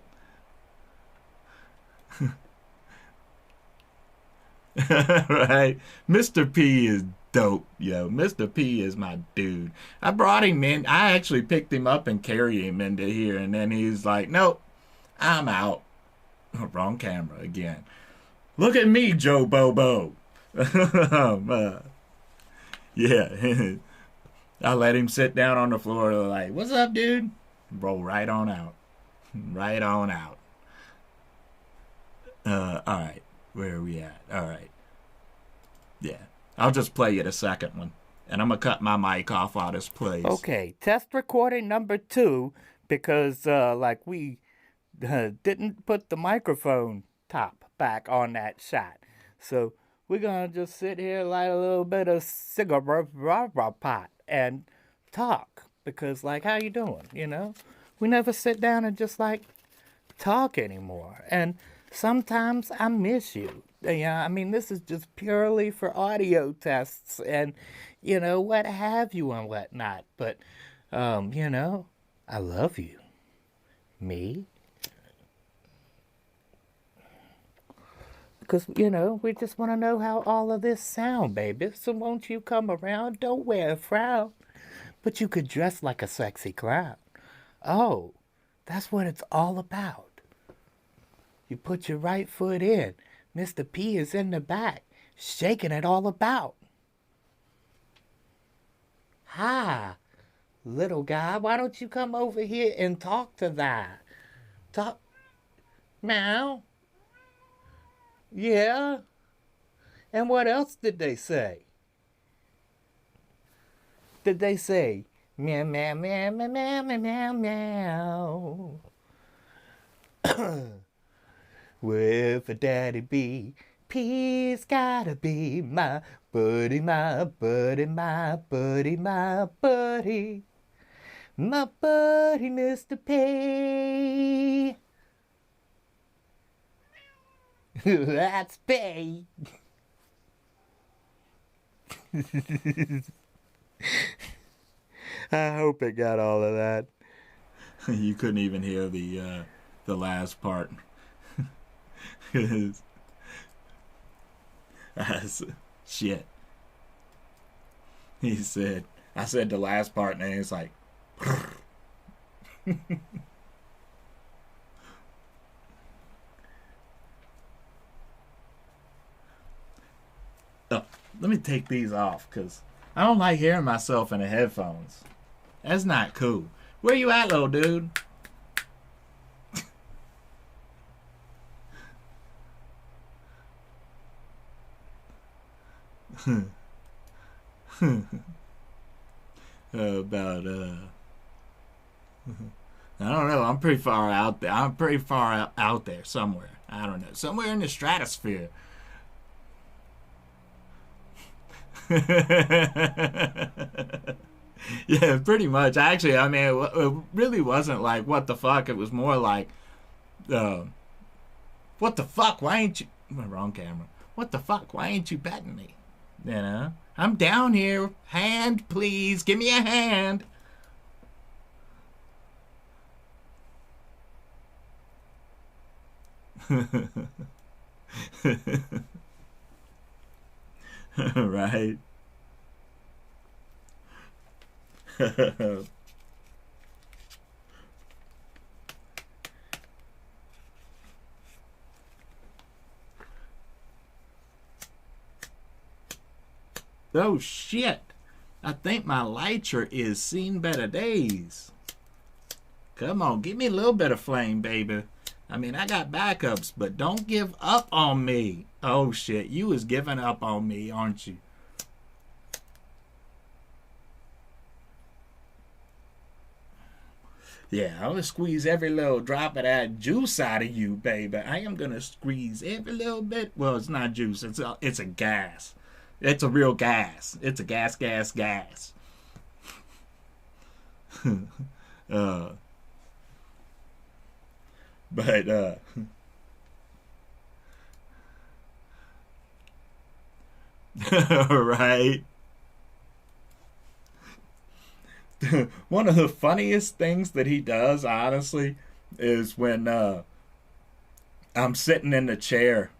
Right? Mr. P is dope, yo. Mr. P is my dude. I brought him in. I actually picked him up and carried him into here, and then he's like, nope, I'm out. Wrong camera again. Look at me, Joe Bobo. Yeah. I let him sit down on the floor like, what's up, dude? Roll right on out. Right on out. All right. Where are we at? All right. Yeah. I'll just play you the second one. And I'm going to cut my mic off while this plays. Okay, test recording number 2, because we didn't put the microphone top back on that shot. So we're going to just sit here, light a little bit of cigarette pot and talk. Because, how you doing, We never sit down and just, talk anymore. And sometimes I miss you. Yeah, I mean, this is just purely for audio tests and, what have you and whatnot. But, I love you. Me? Because, we just want to know how all of this sound, baby. So won't you come around? Don't wear a frown. But you could dress like a sexy clown. Oh, that's what it's all about. You put your right foot in. Mr. P is in the back, shaking it all about. Hi, little guy, why don't you come over here and talk to that? Talk. Meow. Yeah. And what else did they say? Did they say, meow, meow, meow, meow, meow, meow, meow, meow? With a daddy bee, P's gotta be my buddy, my buddy, my buddy, my buddy. My buddy, Mr. P. That's P. I hope it got all of that. You couldn't even hear the last part. Shit. I said the last part, and it's like. Oh, let me take these off, because I don't like hearing myself in the headphones. That's not cool. Where you at, little dude? About I don't know. I'm pretty far out there. I'm pretty far out there somewhere. I don't know. Somewhere in the stratosphere. Yeah, pretty much. Actually, I mean, it really wasn't like what the fuck. It was more like, uh, what the fuck? Why ain't you? Wrong camera. What the fuck? Why ain't you betting me? I'm down here. Hand, please. Give me a hand. Right. Oh shit. I think my lighter is seen better days. Come on, give me a little bit of flame, baby. I mean, I got backups, but don't give up on me. Oh shit, you was giving up on me, aren't you? Yeah, I'm gonna squeeze every little drop of that juice out of you, baby. I am gonna squeeze every little bit. Well, it's not juice. It's a gas. It's a real gas. It's a gas. uh, but right. One of the funniest things that he does, honestly, is when I'm sitting in the chair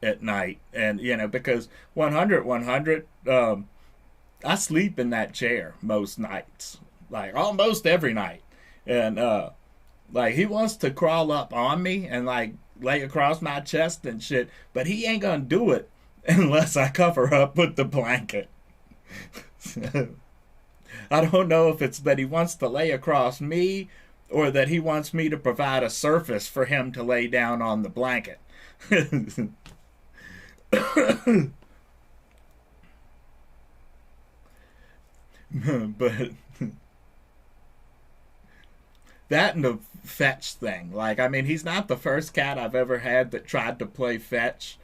at night, and because 100, I sleep in that chair most nights, like almost every night, and like he wants to crawl up on me and like lay across my chest and shit, but he ain't gonna do it unless I cover up with the blanket. I don't know if it's that he wants to lay across me or that he wants me to provide a surface for him to lay down on the blanket. But that and the fetch thing. Like, I mean, he's not the first cat I've ever had that tried to play fetch,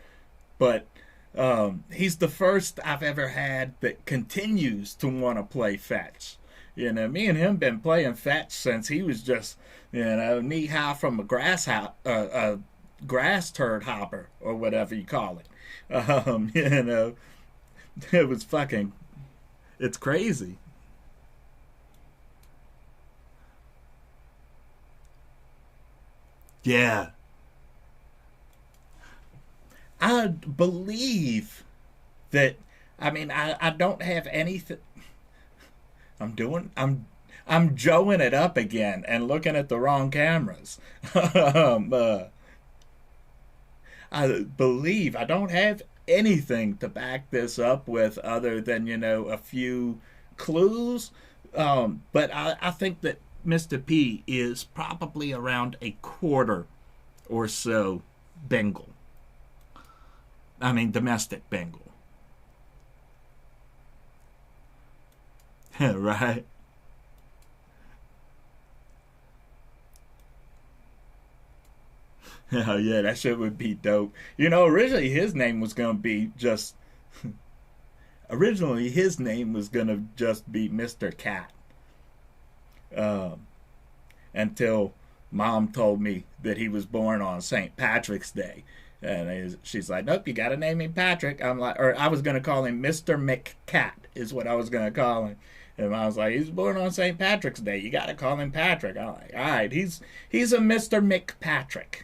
but he's the first I've ever had that continues to want to play fetch. Me and him been playing fetch since he was just, knee high from a grass turd hopper or whatever you call it. It was fucking, it's crazy. Yeah, I believe that. I mean, I don't have anything. I'm joeing it up again and looking at the wrong cameras. um, uh, I believe I don't have anything to back this up with other than a few clues. But I think that Mr. P is probably around a quarter or so Bengal. I mean domestic Bengal. Right? Oh yeah, that shit would be dope. Originally his name was gonna be just. Originally his name was gonna just be Mr. Cat. Um, until Mom told me that he was born on St. Patrick's Day, and she's like, "Nope, you gotta name him Patrick." I'm like, or I was gonna call him Mr. McCat, is what I was gonna call him. And I was like, "He's born on St. Patrick's Day. You gotta call him Patrick." I'm like, "All right, he's a Mr. McPatrick.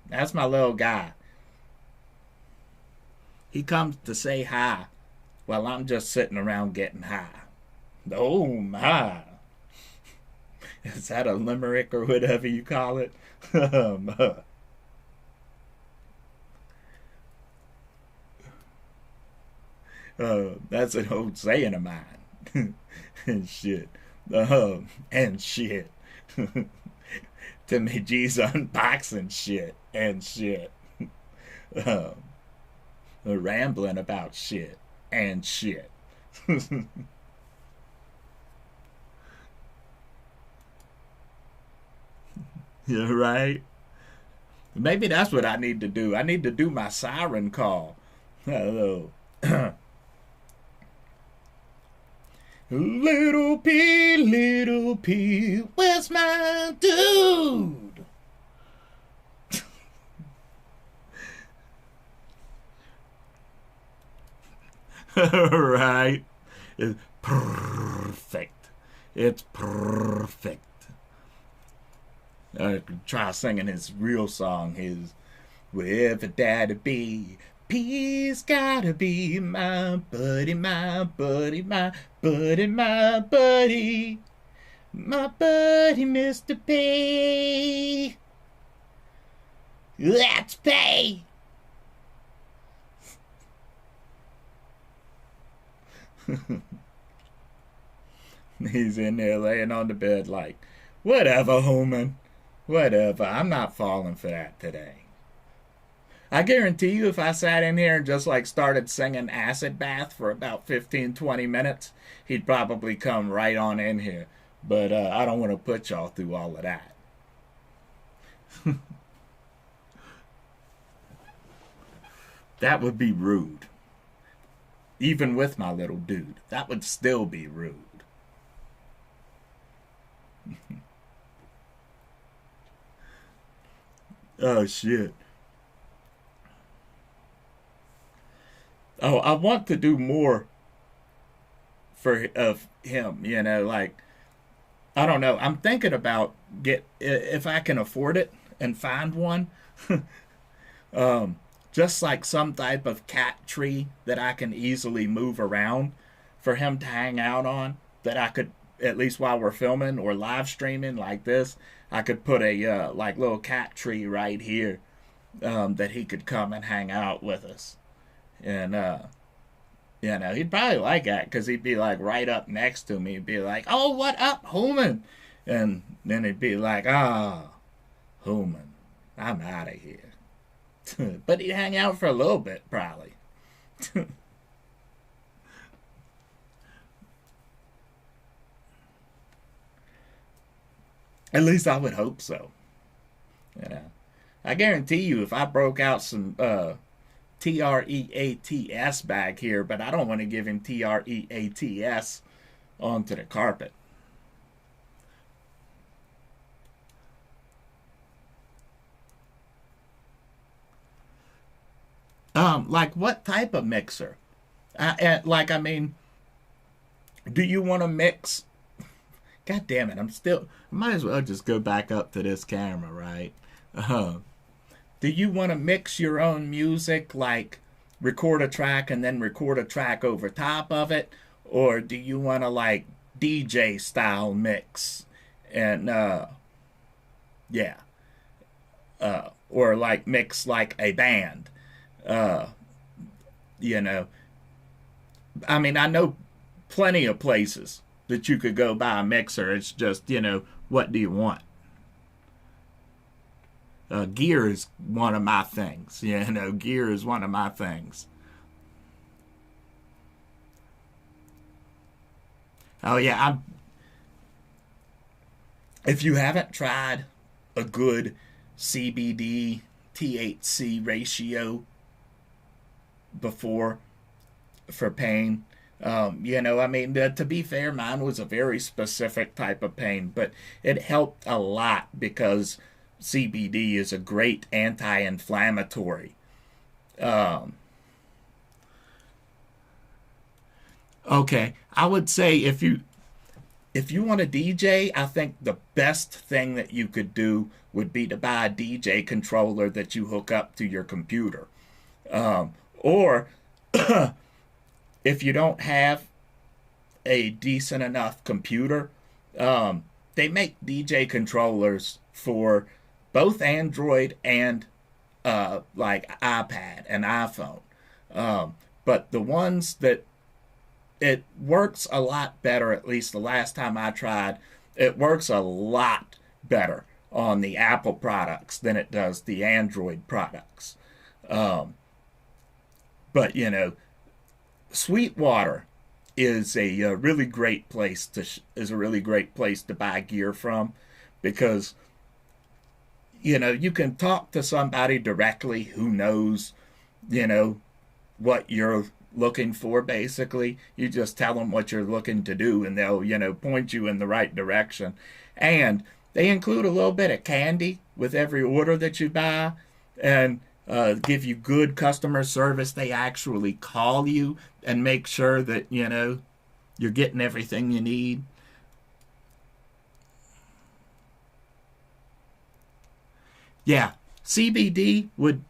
That's my little guy. He comes to say hi while I'm just sitting around getting high." Oh my! Is that a limerick or whatever you call it? That's an old saying of mine. And shit. And shit. Timmy G's unboxing shit and shit. Um, Rambling about shit and shit. Yeah, right? Maybe that's what I need to do. I need to do my siren call. Hello. Little P, where's my dude? Right? It's perfect. It's perfect. I could try singing his real song, his wherever that'll be. Peace gotta be my buddy, my buddy, my buddy, my buddy. My buddy, Mr. P. Let's pay. He's in there laying on the bed like, whatever, Homan. Whatever. I'm not falling for that today. I guarantee you if I sat in here and just like started singing Acid Bath for about 15-20 minutes, he'd probably come right on in here. But I don't want to put y'all through all of that. That would be rude. Even with my little dude, that would still be rude. Oh, shit. Oh, I want to do more for of him, you know, like I don't know. I'm thinking about get if I can afford it and find one, just like some type of cat tree that I can easily move around for him to hang out on. That I could at least while we're filming or live streaming like this, I could put a like little cat tree right here that he could come and hang out with us, and you know, he'd probably like that because he'd be like right up next to me. He'd be like, "Oh, what up, Homan?" And then he'd be like, "Ah, Homan, I'm out of here." But he'd hang out for a little bit, probably. At least I would hope so. You know, I guarantee you, if I broke out some TREATS back here, but I don't want to give him TREATS onto the carpet. Like what type of mixer? Like, I mean, do you want to mix? God damn it! Might as well just go back up to this camera, right? Uh, do you want to mix your own music, like record a track and then record a track over top of it, or do you want to like DJ style mix and yeah, or like mix like a band? Uh, you know, I mean, I know plenty of places that you could go buy a mixer. It's just, you know, what do you want? Gear is one of my things. You know, gear is one of my things. Oh yeah, if you haven't tried a good CBD THC ratio before for pain, you know, I mean, to be fair, mine was a very specific type of pain, but it helped a lot because CBD is a great anti-inflammatory. Um, okay, I would say if you want a DJ, I think the best thing that you could do would be to buy a DJ controller that you hook up to your computer. Or if you don't have a decent enough computer, they make DJ controllers for both Android and like iPad and iPhone. But the ones that it works a lot better, at least the last time I tried, it works a lot better on the Apple products than it does the Android products. Um, but you know, Sweetwater is a really great place to is a really great place to buy gear from because you know you can talk to somebody directly who knows you know what you're looking for. Basically, you just tell them what you're looking to do and they'll you know point you in the right direction, and they include a little bit of candy with every order that you buy, and give you good customer service. They actually call you and make sure that you know you're getting everything you need. Yeah, CBD would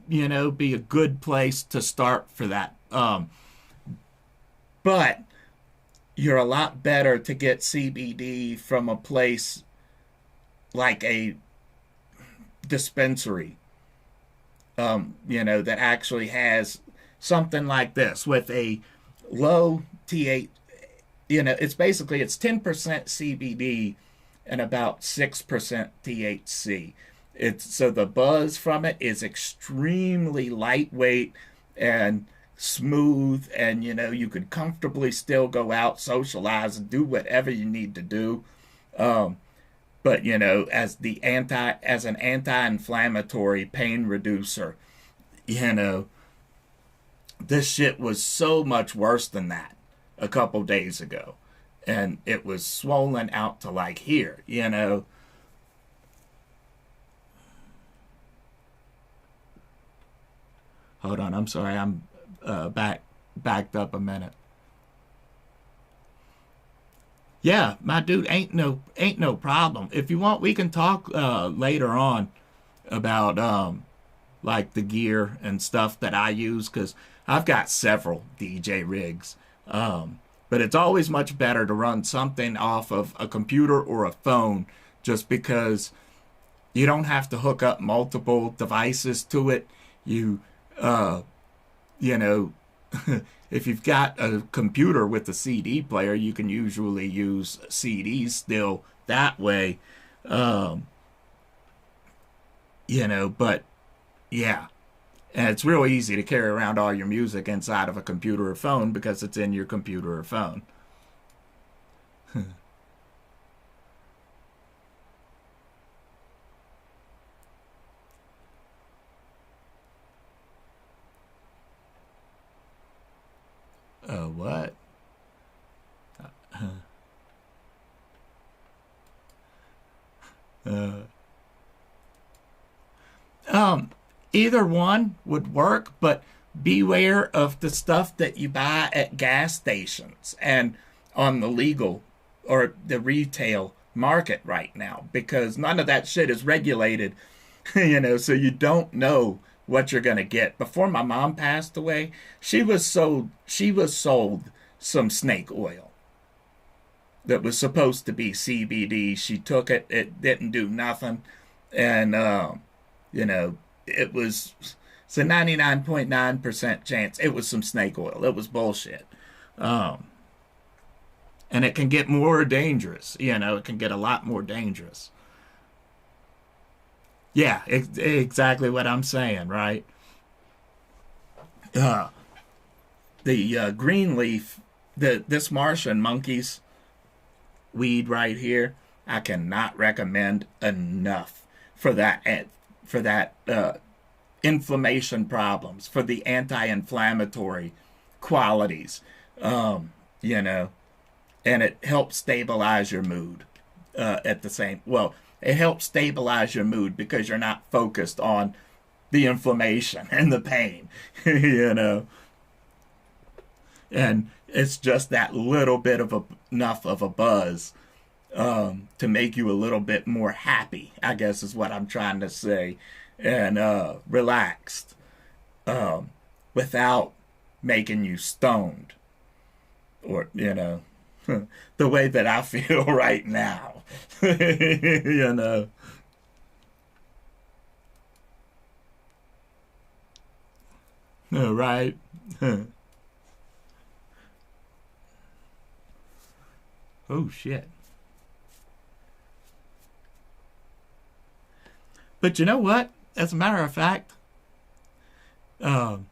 be a good place to start for that. But you're a lot better to get CBD from a place like a dispensary, that actually has something like this with a low TH. It's 10% CBD and about 6% THC. It's so the buzz from it is extremely lightweight and smooth, and you could comfortably still go out, socialize, and do whatever you need to do. Um, but as an anti-inflammatory pain reducer, you know, this shit was so much worse than that a couple days ago, and it was swollen out to like here. Hold on, I'm sorry, I'm backed up a minute. Yeah, my dude, ain't no problem. If you want, we can talk later on about like the gear and stuff that I use, because I've got several DJ rigs. But it's always much better to run something off of a computer or a phone, just because you don't have to hook up multiple devices to it. You uh, you know, if you've got a computer with a CD player, you can usually use CDs still that way. Um, but yeah. And it's real easy to carry around all your music inside of a computer or phone because it's in your computer or phone. What? Uh, Um, Either one would work, but beware of the stuff that you buy at gas stations and on the legal or the retail market right now, because none of that shit is regulated, so you don't know what you're going to get. Before my mom passed away, she was sold some snake oil that was supposed to be CBD. She took it, it didn't do nothing, and you know, it's a 99.9% chance it was some snake oil. It was bullshit. Um, and it can get more dangerous. It can get a lot more dangerous. Yeah, exactly what I'm saying, right? Uh, the green leaf, this Martian monkeys weed right here, I cannot recommend enough for that inflammation problems, for the anti-inflammatory qualities, um, you know, and it helps stabilize your mood. It helps stabilize your mood because you're not focused on the inflammation and the pain, you know, and it's just that little bit of enough of a buzz to make you a little bit more happy, I guess is what I'm trying to say, and relaxed, um, without making you stoned, or the way that I feel right now. you know. Right. Oh shit. But you know what? As a matter of fact, um,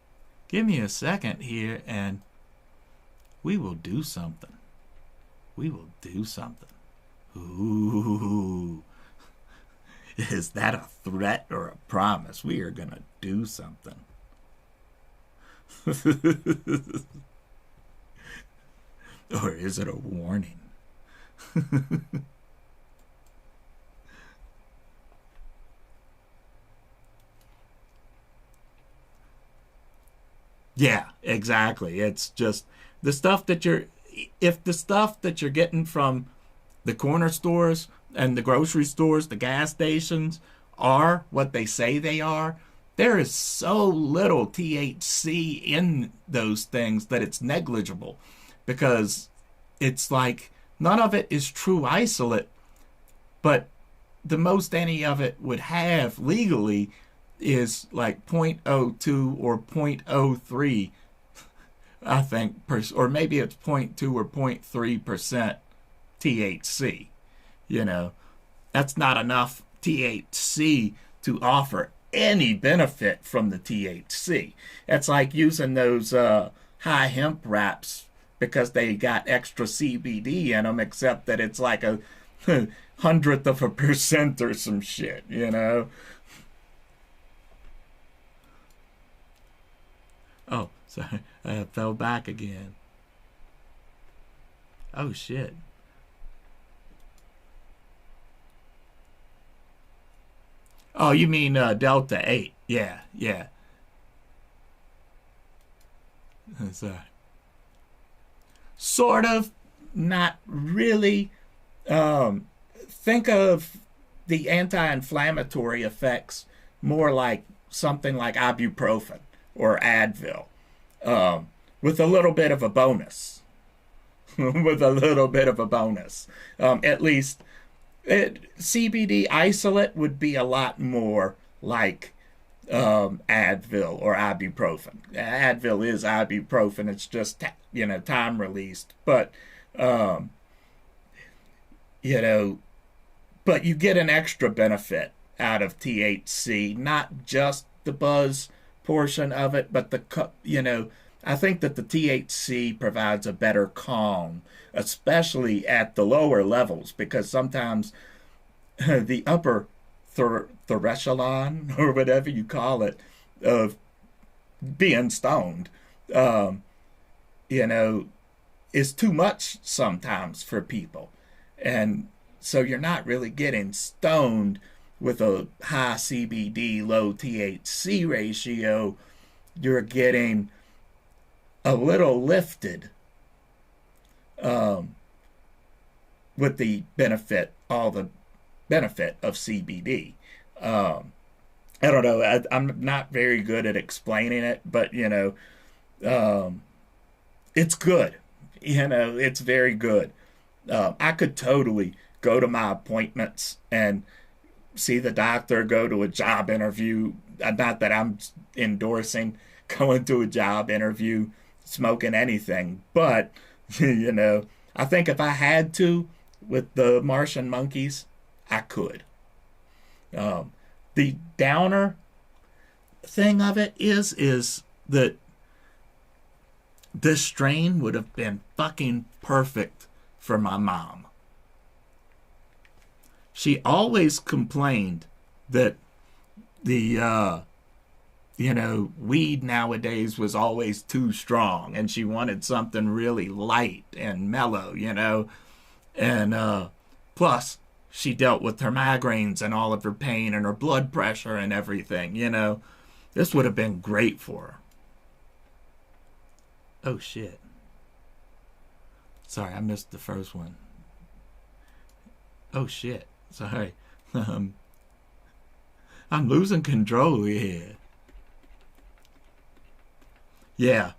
give me a second here, and we will do something. We will do something. Ooh, is that a threat or a promise? We are gonna do something. Or is it a warning? Yeah, exactly. It's just the stuff that you're, if the stuff that you're getting from the corner stores and the grocery stores, the gas stations, are what they say they are, there is so little THC in those things that it's negligible, because it's like none of it is true isolate, but the most any of it would have legally is like zero point zero 0.02 or zero point zero 0.03, I think, or maybe it's zero point 0.2 or 0.3% THC. You know, that's not enough THC to offer any benefit from the THC. It's like using those high hemp wraps because they got extra CBD in them, except that it's like a hundredth of a percent or some shit, you know? Oh, sorry. I fell back again. Oh, shit. Oh, you mean Delta 8. Yeah, yeah. Sorry. Sort of, not really. Think of the anti-inflammatory effects more like something like ibuprofen or Advil, with a little bit of a bonus. With a little bit of a bonus. At least CBD isolate would be a lot more like Advil or ibuprofen. Advil is ibuprofen. It's just time released, but um, you know, but you get an extra benefit out of THC, not just the buzz portion of it, but I think that the THC provides a better calm, especially at the lower levels, because sometimes the upper threshold or whatever you call it of being stoned, um, you know, is too much sometimes for people. And so you're not really getting stoned with a high CBD, low THC ratio. You're getting a little lifted um, with all the benefit of CBD. Um, I don't know. I'm not very good at explaining it, but um, it's good. It's very good. I could totally go to my appointments and see the doctor, go to a job interview. Not that I'm endorsing going to a job interview, smoking anything, but I think if I had to with the Martian monkeys, I could. Um, the downer thing of it is that this strain would have been fucking perfect for my mom. She always complained that the weed nowadays was always too strong, and she wanted something really light and mellow, and plus she dealt with her migraines and all of her pain and her blood pressure and everything. This would have been great for her. Oh shit. Sorry, I missed the first one. Oh shit. Sorry. I'm losing control here. Yeah.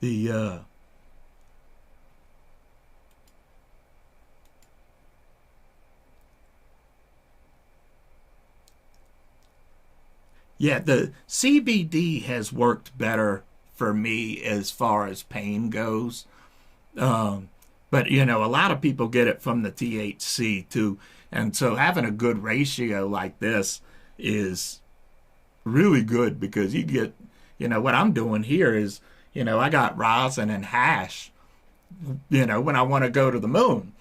The Yeah, the CBD has worked better for me as far as pain goes. Um, but a lot of people get it from the THC too, and so having a good ratio like this is really good, because you get, what I'm doing here is, I got rosin and hash, when I want to go to the moon,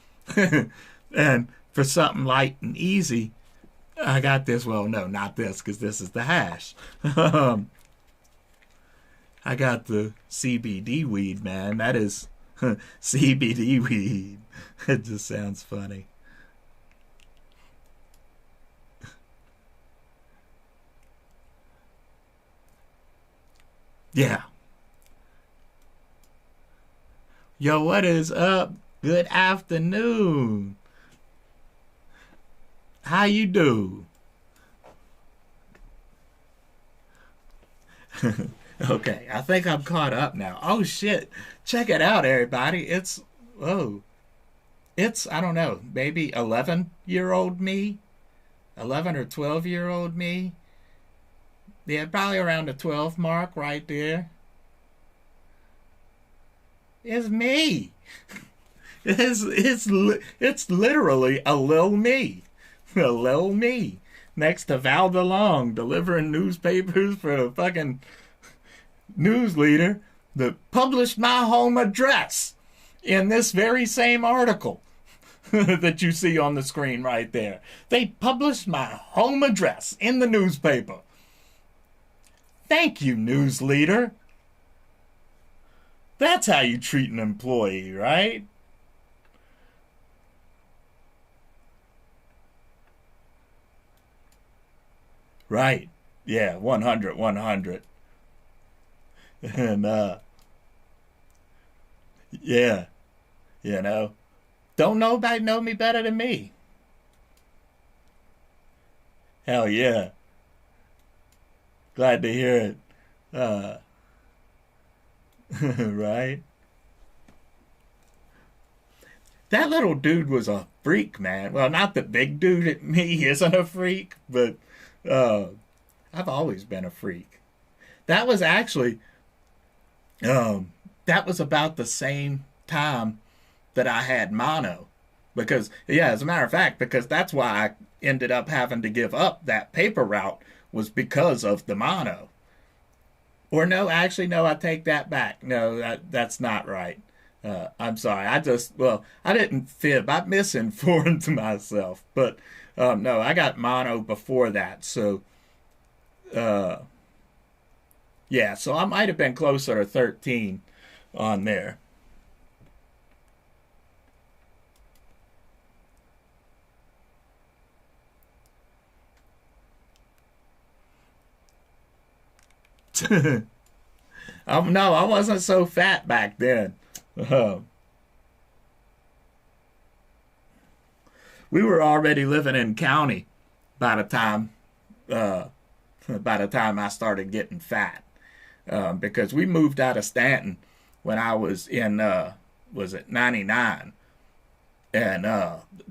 and for something light and easy, I got this. Well, no, not this, because this is the hash. I got the CBD weed, man. That is CBD weed. It just sounds funny. Yeah. Yo, what is up? Good afternoon. How you do? Okay, I think I'm caught up now. Oh shit. Check it out, everybody. Oh, it's, I don't know, maybe 11-year-old me? 11 or 12-year-old me? Yeah, probably around the 12 mark right there. It's me. It's literally a lil me. A lil me. Next to Val DeLong delivering newspapers for a fucking news leader that published my home address in this very same article that you see on the screen right there. They published my home address in the newspaper. Thank you, news leader. That's how you treat an employee, right? Right. Yeah, 100, 100. And, yeah, you know, don't nobody know me better than me. Hell yeah. Glad to hear it. Uh, right? That little dude was a freak, man. Well, not the big dude at me isn't a freak, but uh, I've always been a freak. That was actually, um, that was about the same time that I had mono. Because, yeah, as a matter of fact, because that's why I ended up having to give up that paper route was because of the mono. Or no, actually, no, I take that back. No, that's not right. I'm sorry. Well, I didn't fib. I misinformed myself. But no, I got mono before that. So, uh, yeah, so I might have been closer to 13 on there. No, I wasn't so fat back then. Uh, we were already living in county by the time uh, by the time I started getting fat. Because we moved out of Stanton when I was in was it 99, and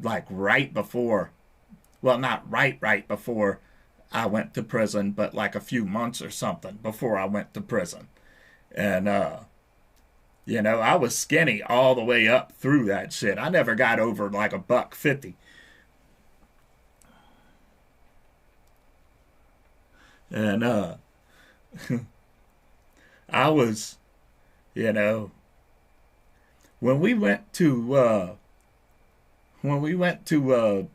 like right before, well, not right before I went to prison, but like a few months or something before I went to prison. And I was skinny all the way up through that shit. I never got over like a buck 50. And I was, you know, when we went to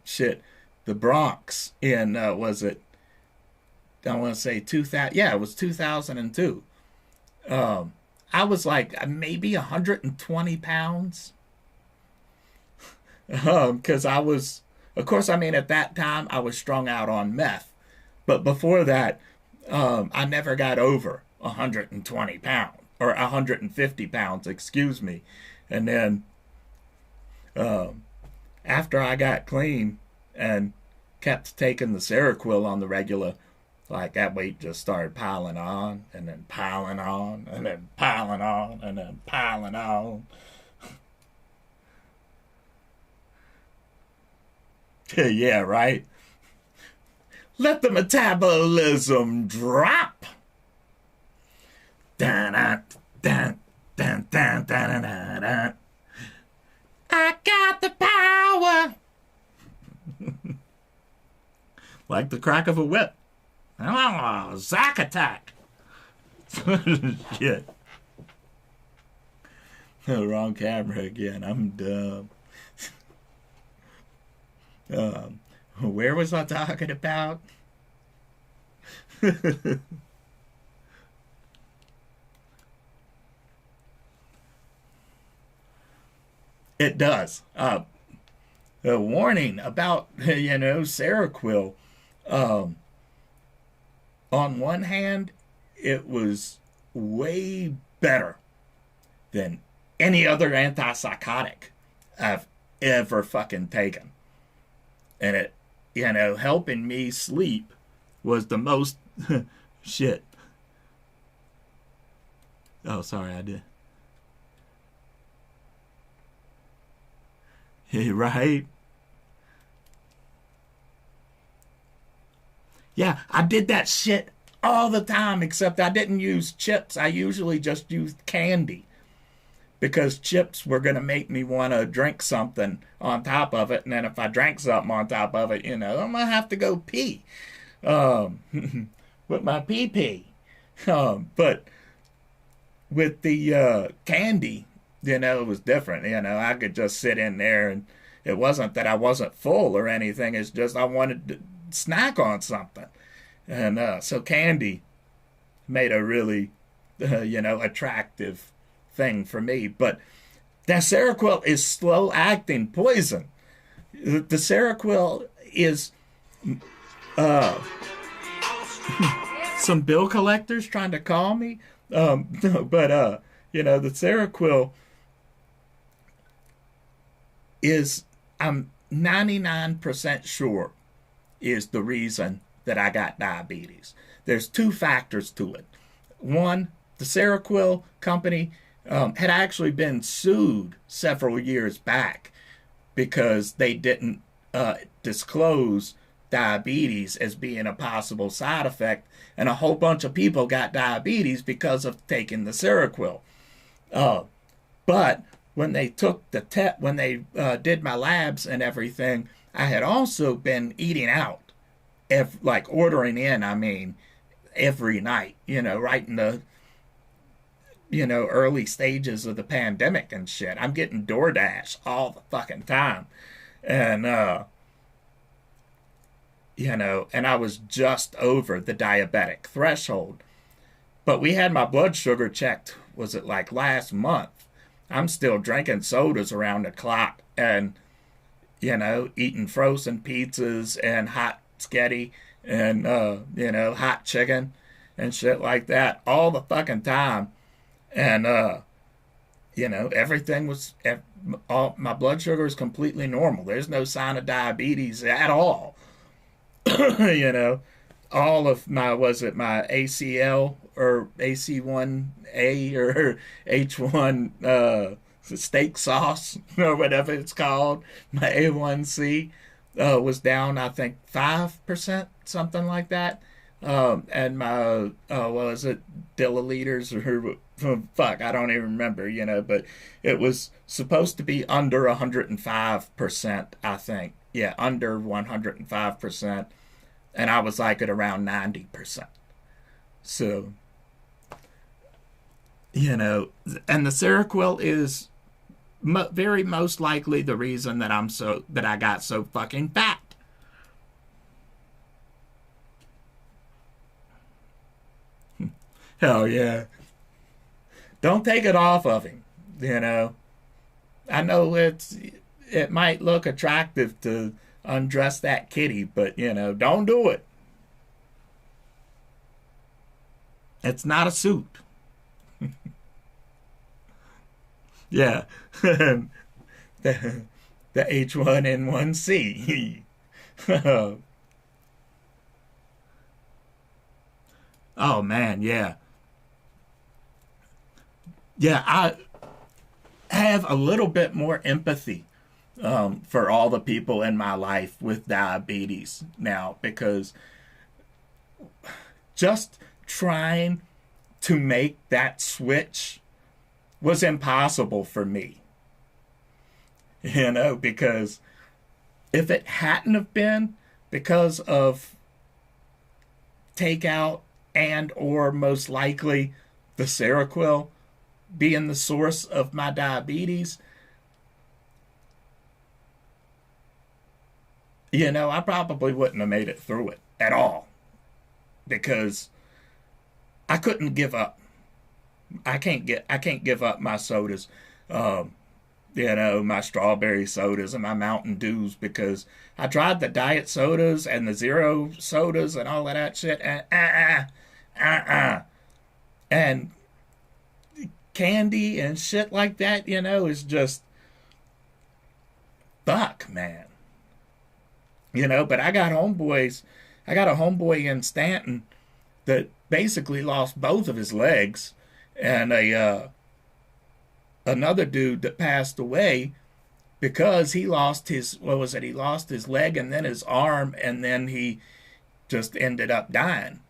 shit, the Bronx in was it, I want to say 2000, yeah, it was 2002. Um I was like maybe 120 pounds. Because I was, of course, I mean, at that time I was strung out on meth. But before that, I never got over 120 pounds or 150 pounds, excuse me. And then um, after I got clean and kept taking the Seroquel on the regular, like that weight just started piling on and then piling on and then piling on and then piling on. Yeah, right. Let the metabolism drop. Dun, dun, dun, dun, dun, dun, dun, dun. I got the power. Like the crack of a whip. Oh, Zack attack. Shit. Wrong camera again. I'm dumb. Where was I talking about? It does. A warning about Seroquel. Um, on one hand, it was way better than any other antipsychotic I've ever fucking taken, and it, helping me sleep was the most shit. Oh, sorry, I did. Right? Yeah, I did that shit all the time, except I didn't use chips. I usually just used candy because chips were going to make me want to drink something on top of it. And then if I drank something on top of it, I'm going to have to go pee with my pee pee. But with the candy, it was different. I could just sit in there, and it wasn't that I wasn't full or anything. It's just I wanted to snack on something. And so candy made a really, attractive thing for me. But that Seroquel is slow acting poison. The Seroquel is uh, some bill collectors trying to call me. But the Seroquel is, I'm 99% sure, is the reason that I got diabetes. There's two factors to it. One, the Seroquel company had actually been sued several years back because they didn't disclose diabetes as being a possible side effect, and a whole bunch of people got diabetes because of taking the Seroquel. Uh, but when they took the when they did my labs and everything, I had also been eating out, like ordering in. I mean, every night. Right in the early stages of the pandemic and shit. I'm getting DoorDash all the fucking time, and and I was just over the diabetic threshold. But we had my blood sugar checked, was it like last month? I'm still drinking sodas around the clock and, eating frozen pizzas and hot sketty and, hot chicken and shit like that all the fucking time. And, everything was, all my blood sugar is completely normal. There's no sign of diabetes at all. you know, all of my, was it my ACL or AC1A or H1 steak sauce or whatever it's called, my A1C was down, I think 5%, something like that. And my, what was it, dilliliters or fuck, I don't even remember, but it was supposed to be under 105%, I think. Yeah, under 105%. And I was like at around 90%. So, and the Seroquel is very most likely the reason that I got so fucking fat. Hell yeah. Don't take it off of him, I know it might look attractive to undress that kitty, but don't do it. It's not a suit. Yeah. the, the H1N1C. Oh man, yeah. Yeah, I have a little bit more empathy for all the people in my life with diabetes now, because just trying to make that switch was impossible for me, because if it hadn't have been because of takeout and or most likely the Seroquel being the source of my diabetes, I probably wouldn't have made it through it at all, because I couldn't give up. I can't give up my sodas, um, my strawberry sodas and my Mountain Dews, because I tried the diet sodas and the zero sodas and all of that shit, and and candy and shit like that, is just fuck, man. But I got homeboys. I got a homeboy in Stanton that basically lost both of his legs, and another dude that passed away because he lost his, what was it? He lost his leg and then his arm, and then he just ended up dying.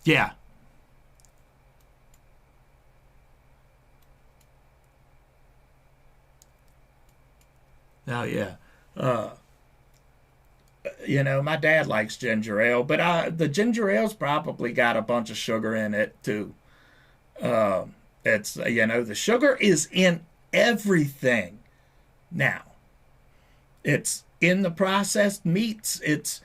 Yeah. Oh yeah. Uh, my dad likes ginger ale, but the ginger ale's probably got a bunch of sugar in it too. It's the sugar is in everything now. It's in the processed meats. It's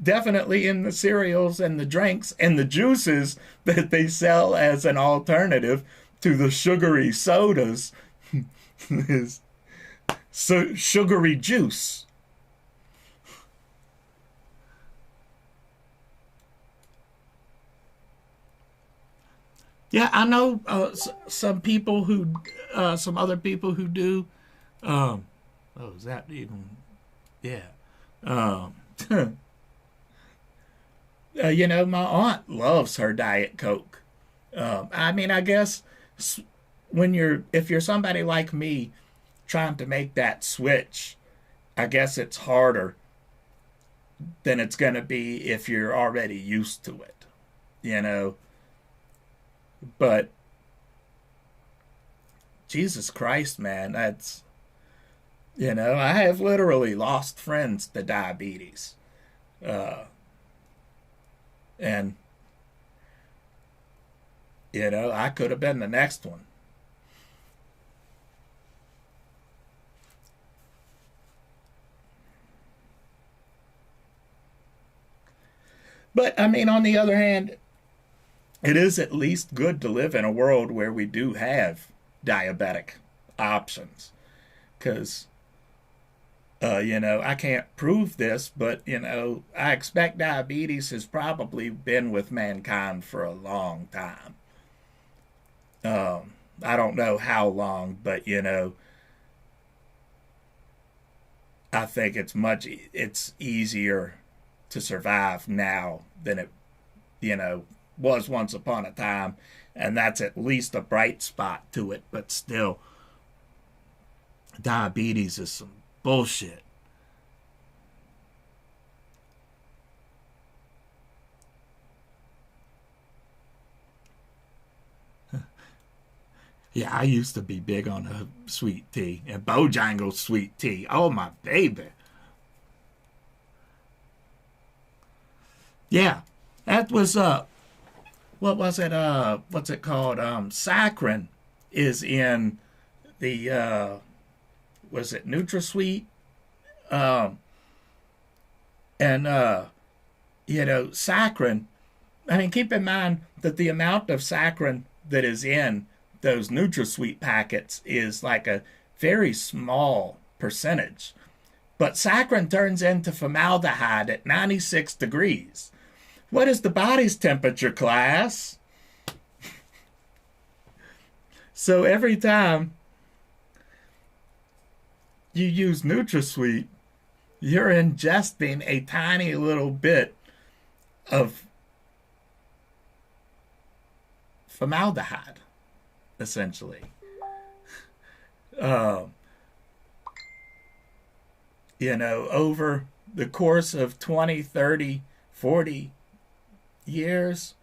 definitely in the cereals and the drinks and the juices that they sell as an alternative to the sugary sodas. Is so sugary juice. Yeah, I know some other people who do. Um, oh, is that even? Yeah. Um, my aunt loves her Diet Coke. I mean, I guess if you're somebody like me trying to make that switch, I guess it's harder than it's going to be if you're already used to it, you know. But Jesus Christ, man, I have literally lost friends to diabetes. Uh, and, I could have been the next one. But, I mean, on the other hand, it is at least good to live in a world where we do have diabetic options. Because, I can't prove this, but, I expect diabetes has probably been with mankind for a long time. I don't know how long, but, I think it's easier to survive now than it, was once upon a time. And that's at least a bright spot to it, but still, diabetes is some bullshit. Yeah, I used to be big on the sweet tea and Bojangles sweet tea. Oh my baby. Yeah, that was what was it? What's it called? Saccharin is in the was it NutraSweet? Um, and saccharin. I mean, keep in mind that the amount of saccharin that is in those NutraSweet packets is like a very small percentage. But saccharin turns into formaldehyde at 96 degrees. What is the body's temperature, class? So every time you use NutraSweet, you're ingesting a tiny little bit of formaldehyde, essentially. Um, over the course of 20, 30, 40 years,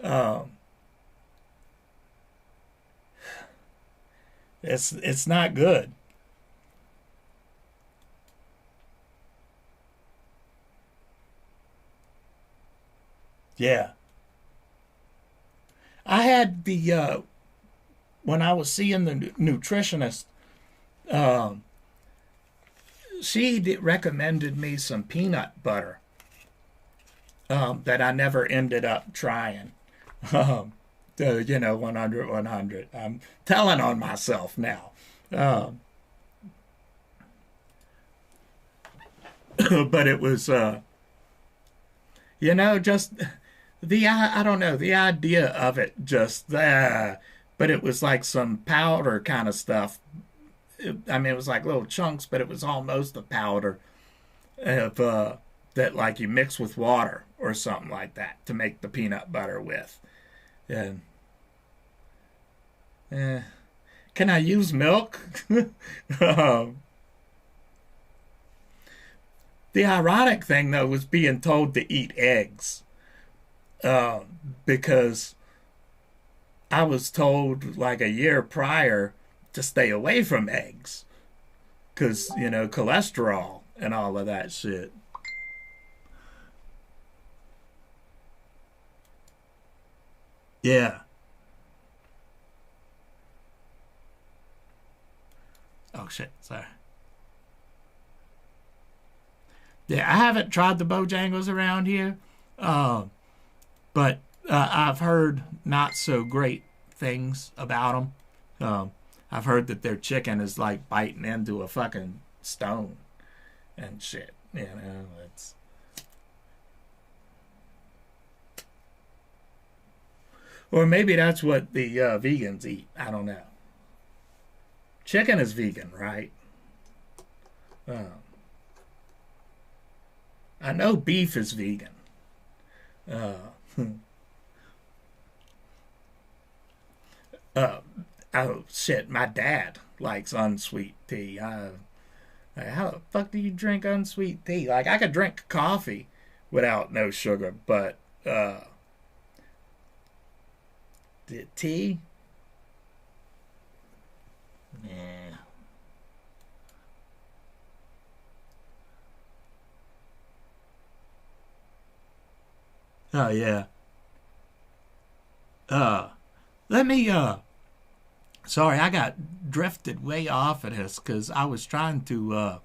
um, it's not good. Yeah, I had the when I was seeing the nutritionist, um, she recommended me some peanut butter that I never ended up trying. Um, 100, 100. I'm telling on myself now. Um, but it was, just I don't know, the idea of it just, but it was like some powder kind of stuff. I mean, it was like little chunks, but it was almost a powder. of that like you mix with water or something like that to make the peanut butter with. And can I use milk? um, the ironic thing though was being told to eat eggs, because I was told like a year prior to stay away from eggs because cholesterol and all of that shit. Yeah. Oh shit. Sorry. Yeah, I haven't tried the Bojangles around here, uh, but I've heard not so great things about them. I've heard that their chicken is like biting into a fucking stone and shit. It's or maybe that's what the vegans eat. I don't know. Chicken is vegan, right? Uh, I know beef is vegan. Uh, uh, oh shit, my dad likes unsweet tea. Like, how the fuck do you drink unsweet tea? Like I could drink coffee without no sugar, but the tea, yeah. Oh yeah. Uh, let me. Sorry, I got drifted way off of this because I was trying to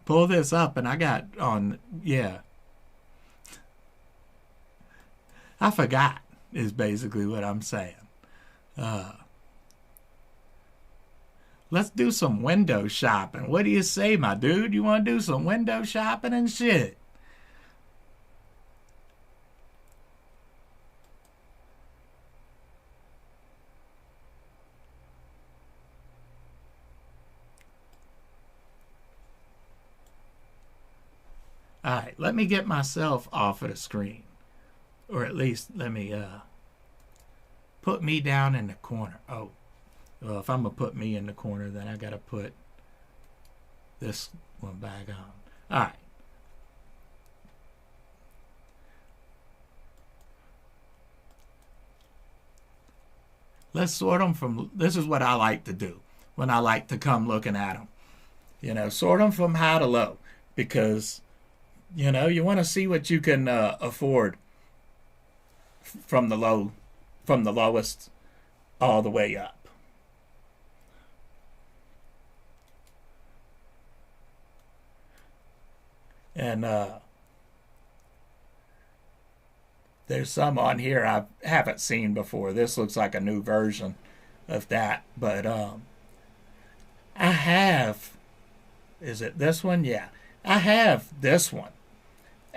pull this up, and I got on. Yeah, I forgot. Is basically what I'm saying. Uh, let's do some window shopping. What do you say, my dude? You want to do some window shopping and shit? All right, let me get myself off of the screen, or at least let me put me down in the corner. Oh, well, if I'm gonna put me in the corner, then I gotta put this one back on. All right, let's sort them from. This is what I like to do when I like to come looking at them. Sort them from high to low because you want to see what you can afford from the low, from the lowest all the way up. And there's some on here I haven't seen before. This looks like a new version of that, but I have. Is it this one? Yeah, I have this one.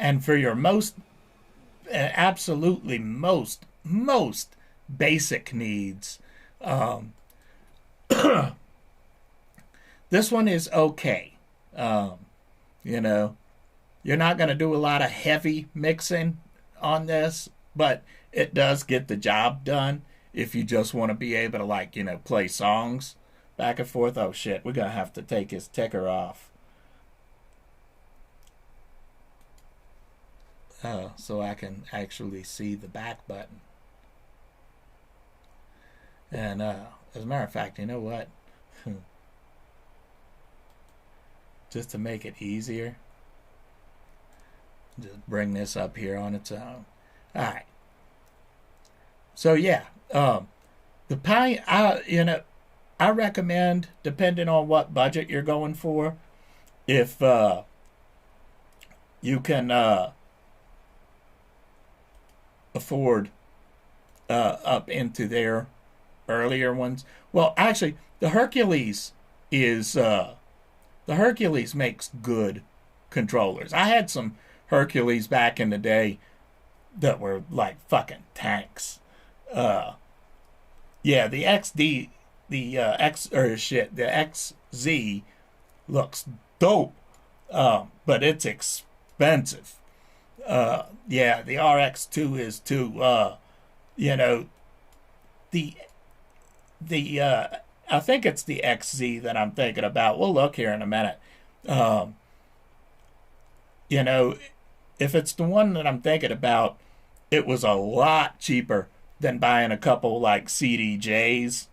And for your most, absolutely most basic needs, um, this one is okay. Um, you know, you're not going to do a lot of heavy mixing on this, but it does get the job done if you just want to be able to, like, play songs back and forth. Oh shit, we're going to have to take his ticker off. So I can actually see the back button. And as a matter of fact, you know what? Just to make it easier, just bring this up here on its own. All right. So yeah, the pie. I recommend, depending on what budget you're going for, if you can afford up into their earlier ones. Well, actually, is the Hercules makes good controllers. I had some Hercules back in the day that were like fucking tanks. Uh, yeah, the XD, the X or shit, the XZ looks dope but it's expensive. Yeah, the RX2 is too. You know, the the I think it's the XZ that I'm thinking about. We'll look here in a minute. Um, you know, if it's the one that I'm thinking about, it was a lot cheaper than buying a couple like CDJs.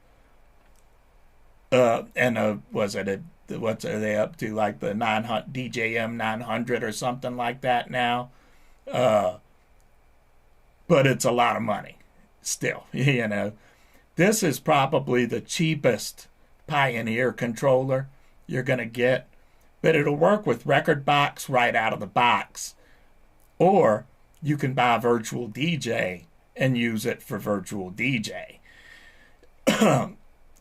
And was it a What are they up to? Like the 900 DJM 900 or something like that now. Uh, but it's a lot of money still. This is probably the cheapest Pioneer controller you're gonna get, but it'll work with Record Box right out of the box. Or you can buy Virtual DJ and use it for Virtual DJ.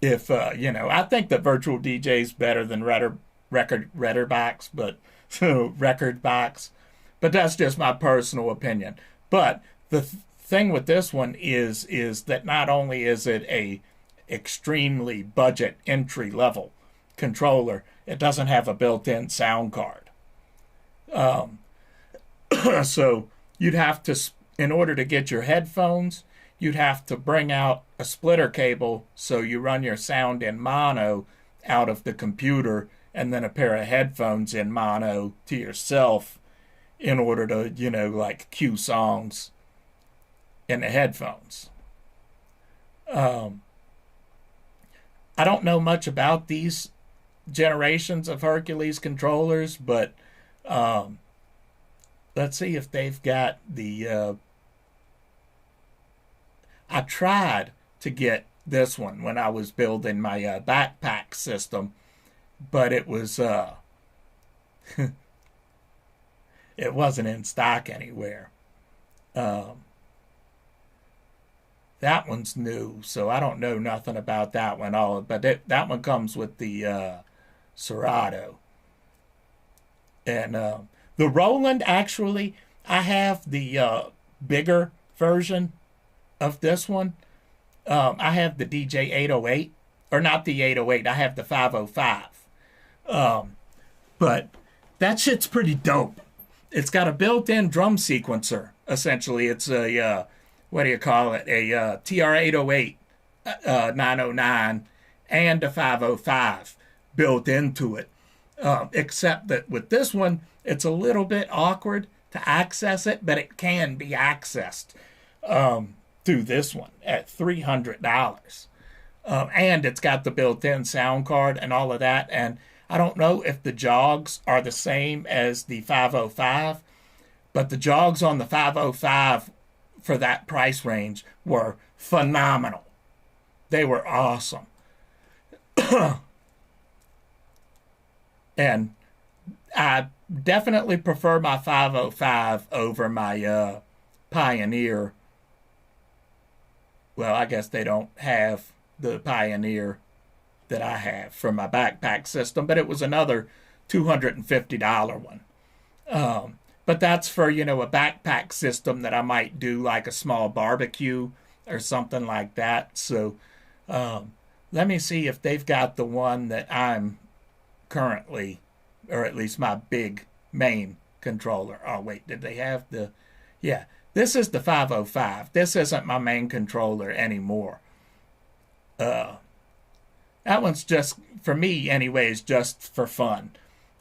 If I think that Virtual DJ is better than Record Box, but Record Box. But that's just my personal opinion. But the thing with this one is that not only is it a extremely budget entry level controller, it doesn't have a built-in sound card. Um, so you'd have to, in order to get your headphones, you'd have to bring out a splitter cable so you run your sound in mono out of the computer, and then a pair of headphones in mono to yourself in order to, like cue songs in the headphones. Um, I don't know much about these generations of Hercules controllers, but um, let's see if they've got the. I tried to get this one when I was building my backpack system, but it was it wasn't in stock anywhere. Um, that one's new, so I don't know nothing about that one. That one comes with the Serato, and the Roland. Actually, I have the bigger version of this one. I have the DJ 808, or not the 808. I have the 505. Um, but that shit's pretty dope. It's got a built-in drum sequencer. Essentially, it's a what do you call it? A TR-808 909 and a 505 built into it. Except that with this one, it's a little bit awkward to access it, but it can be accessed through this one at $300. And it's got the built-in sound card and all of that. And I don't know if the jogs are the same as the 505, but the jogs on the 505 for that price range were phenomenal. They were awesome. And I definitely prefer my 505 over my Pioneer. Well, I guess they don't have the Pioneer that I have for my backpack system, but it was another $250 one. But that's for, a backpack system that I might do like a small barbecue or something like that. So let me see if they've got the one that I'm currently, or at least my big main controller. Oh, wait, did they have the. Yeah, this is the 505. This isn't my main controller anymore. That one's just, for me anyways, just for fun.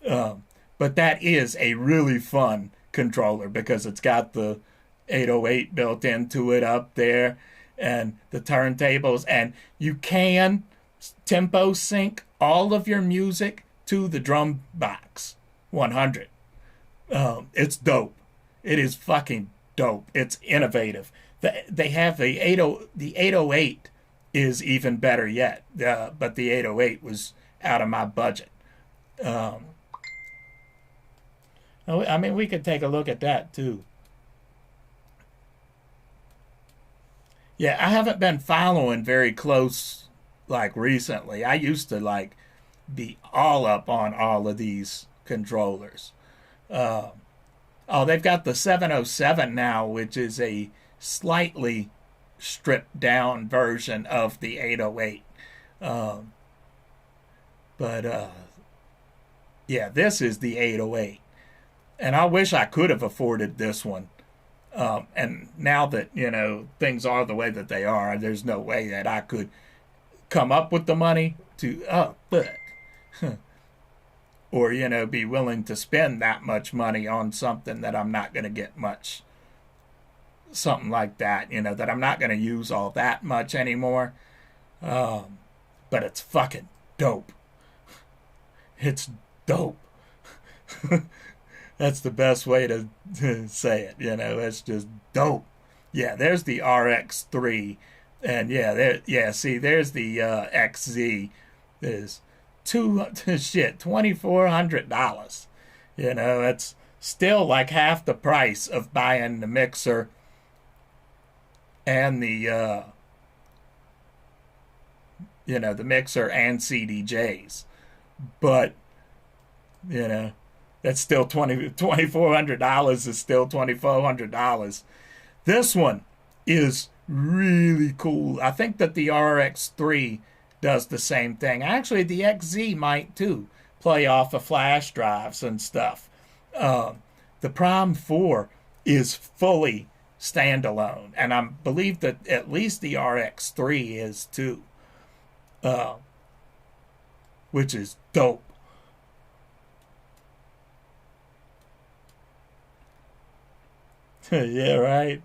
But that is a really fun controller because it's got the 808 built into it up there and the turntables, and you can tempo sync all of your music to the drum box 100. It's dope. It is fucking dope. It's innovative. They have the 808 is even better yet, but the 808 was out of my budget. I mean, we could take a look at that too. Yeah, I haven't been following very close like recently. I used to like be all up on all of these controllers. Uh, oh, they've got the 707 now, which is a slightly stripped down version of the 808. Um, but Yeah, this is the 808. And I wish I could have afforded this one. And now that, things are the way that they are, there's no way that I could come up with the money to, but, or, be willing to spend that much money on something that I'm not going to get much, something like that, that I'm not going to use all that much anymore. But it's fucking dope. It's dope. That's the best way to say it. It's just dope. Yeah, there's the RX3, and see, there's the XZ. There's $2,400. It's still like half the price of buying the mixer and the the mixer and CDJs, but that's still $2,400 is still $2,400. This one is really cool. I think that the RX3 does the same thing. Actually, the XZ might too, play off of flash drives and stuff. The Prime 4 is fully standalone, and I believe that at least the RX3 is too, which is dope. Yeah, right.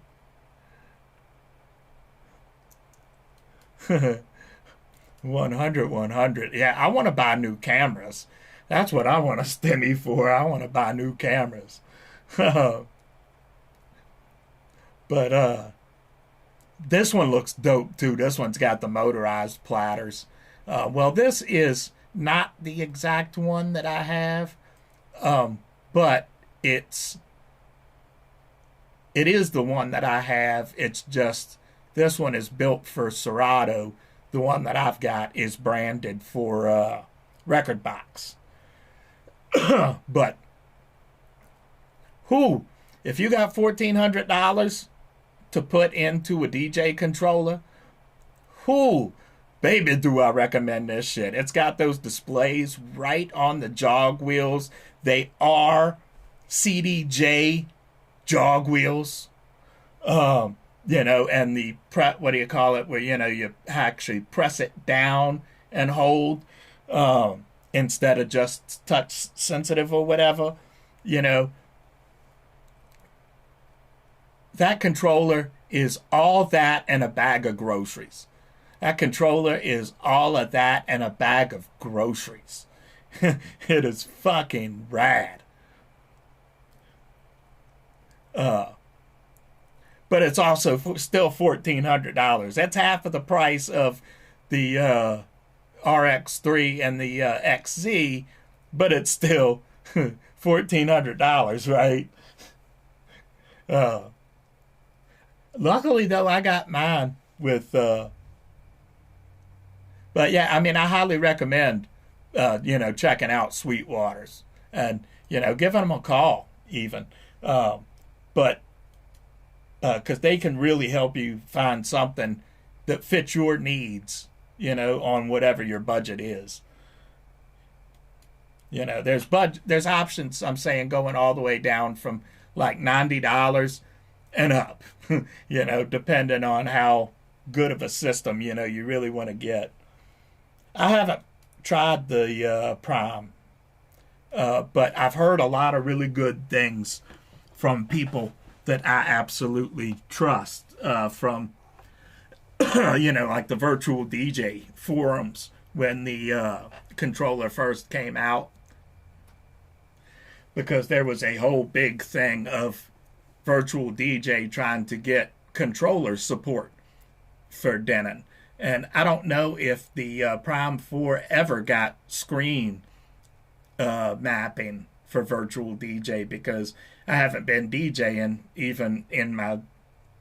100, 100. Yeah, I want to buy new cameras. That's what I want to stimmy for. I want to buy new cameras. But this one looks dope too. This one's got the motorized platters. Well, this is not the exact one that I have, but it is the one that I have. It's just this one is built for Serato. The one that I've got is branded for Record Box. But if you got $1,400 to put into a DJ controller, baby, do I recommend this shit. It's got those displays right on the jog wheels. They are CDJ jog wheels. And the what do you call it, where you actually press it down and hold, instead of just touch sensitive or whatever. That controller is all that and a bag of groceries. That controller is all of that and a bag of groceries. It is fucking rad. But it's also still $1,400. That's half of the price of the RX3 and the XZ, but it's still $1,400, right? Luckily, though, I got mine with. But yeah, I mean, I highly recommend, checking out Sweetwater's and giving them a call even, but. Because they can really help you find something that fits your needs, on whatever your budget is. There's options, I'm saying, going all the way down from like $90 and up, depending on how good of a system, you really want to get. I haven't tried the Prime, but I've heard a lot of really good things from people that I absolutely trust, from, like the virtual DJ forums when the controller first came out, because there was a whole big thing of virtual DJ trying to get controller support for Denon. And I don't know if the Prime 4 ever got screen mapping for virtual DJ, because I haven't been DJing even in my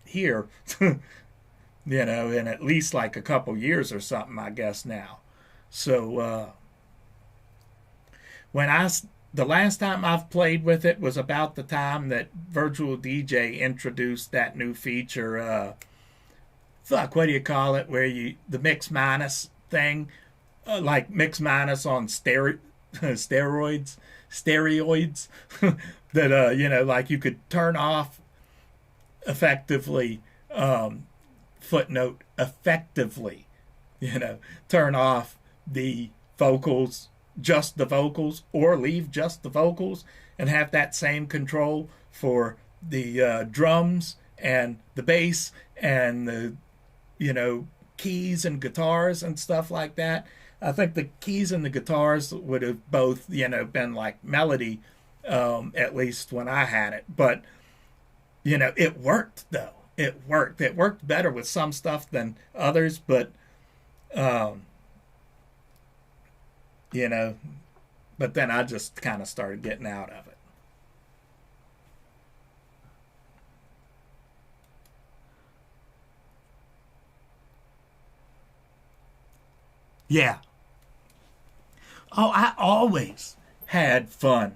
here, in at least like a couple years or something, I guess now. So the last time I've played with it was about the time that Virtual DJ introduced that new feature. What do you call it? Where the mix minus thing, like mix minus on stereo, steroids that like you could turn off effectively. Footnote, effectively, turn off the vocals, just the vocals, or leave just the vocals, and have that same control for the drums and the bass and the keys and guitars and stuff like that. I think the keys and the guitars would have both been like melody, at least when I had it. But it worked though. It worked. It worked better with some stuff than others, but um, you know, but then I just kind of started getting out of it. Yeah. Oh, I always had fun.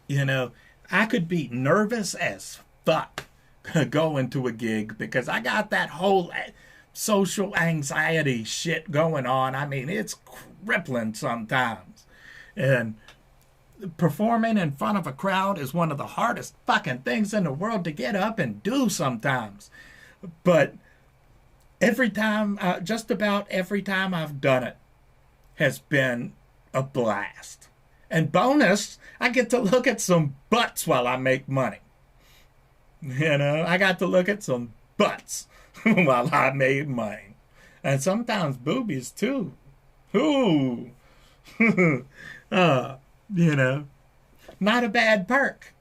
You know, I could be nervous as fuck going to a gig because I got that whole social anxiety shit going on. I mean, it's crippling sometimes. And performing in front of a crowd is one of the hardest fucking things in the world to get up and do sometimes. But every time, just about every time I've done it has been a blast. And bonus, I get to look at some butts while I make money. I got to look at some butts while I made money. And sometimes boobies too. Ooh. uh, you know, not a bad perk.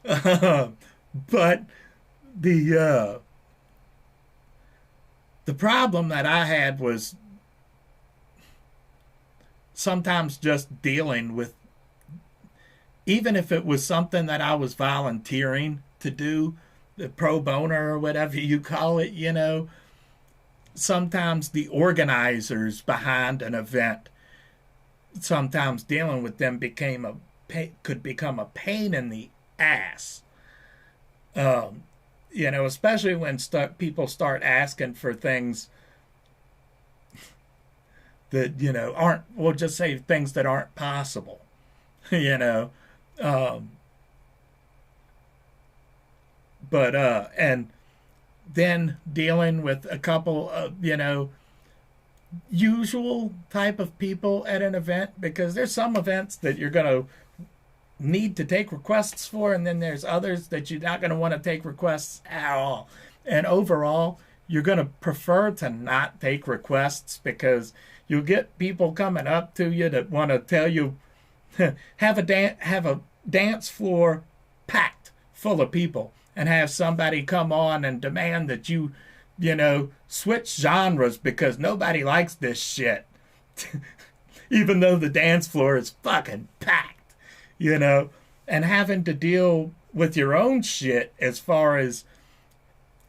But the problem that I had was sometimes just dealing with, even if it was something that I was volunteering to do, the pro bono or whatever you call it, sometimes the organizers behind an event, sometimes dealing with them could become a pain in the ass. Especially when people start asking for things that aren't, we'll just say things that aren't possible. you know um but and then dealing with a couple of usual type of people at an event, because there's some events that you're going to need to take requests for, and then there's others that you're not going to want to take requests at all. And overall, you're going to prefer to not take requests because you'll get people coming up to you that want to tell you have a dance floor packed full of people, and have somebody come on and demand that you switch genres because nobody likes this shit. Even though the dance floor is fucking packed, and having to deal with your own shit as far as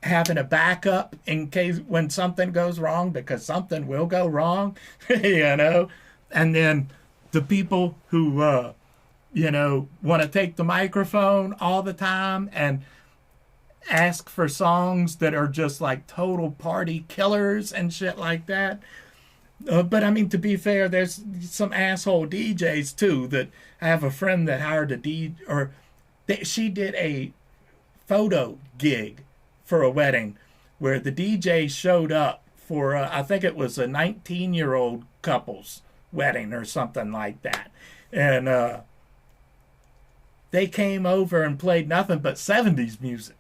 having a backup in case when something goes wrong, because something will go wrong, and then the people who, want to take the microphone all the time and ask for songs that are just like total party killers and shit like that. But I mean, to be fair, there's some asshole DJs too. That I have a friend that hired a DJ, or she did a photo gig for a wedding where the DJ showed up for, I think it was a 19-year-old couple's wedding or something like that. And they came over and played nothing but 70s music.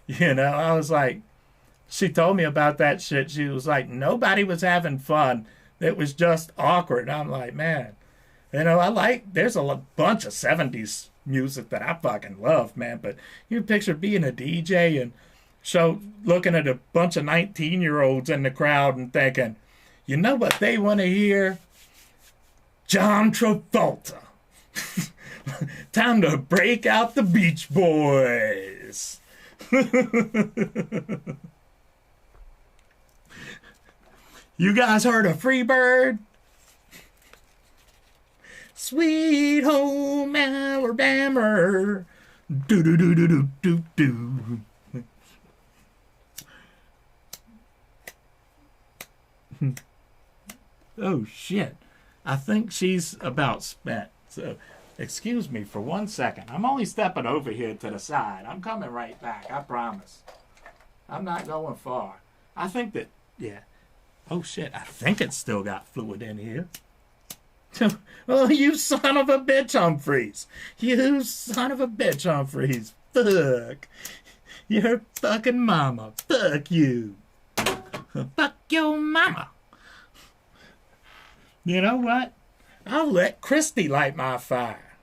I was like, she told me about that shit. She was like, nobody was having fun. It was just awkward. And I'm like, man, there's a bunch of 70s music that I fucking love, man. But you picture being a DJ and looking at a bunch of 19-year-olds in the crowd and thinking, you know what they want to hear? John Travolta. Time to break out the Beach Boys. You guys heard of Freebird? Sweet Home Alabama. Do do do do do do do. Oh shit. I think she's about spent. So, excuse me for 1 second. I'm only stepping over here to the side. I'm coming right back. I promise. I'm not going far. I think that, yeah. Oh shit, I think it's still got fluid in here. Oh, you son of a bitch, Humphreys. You son of a bitch, Humphreys. Fuck. Your fucking mama. Fuck you. Fuck your mama. You know what? I'll let Christy light my fire.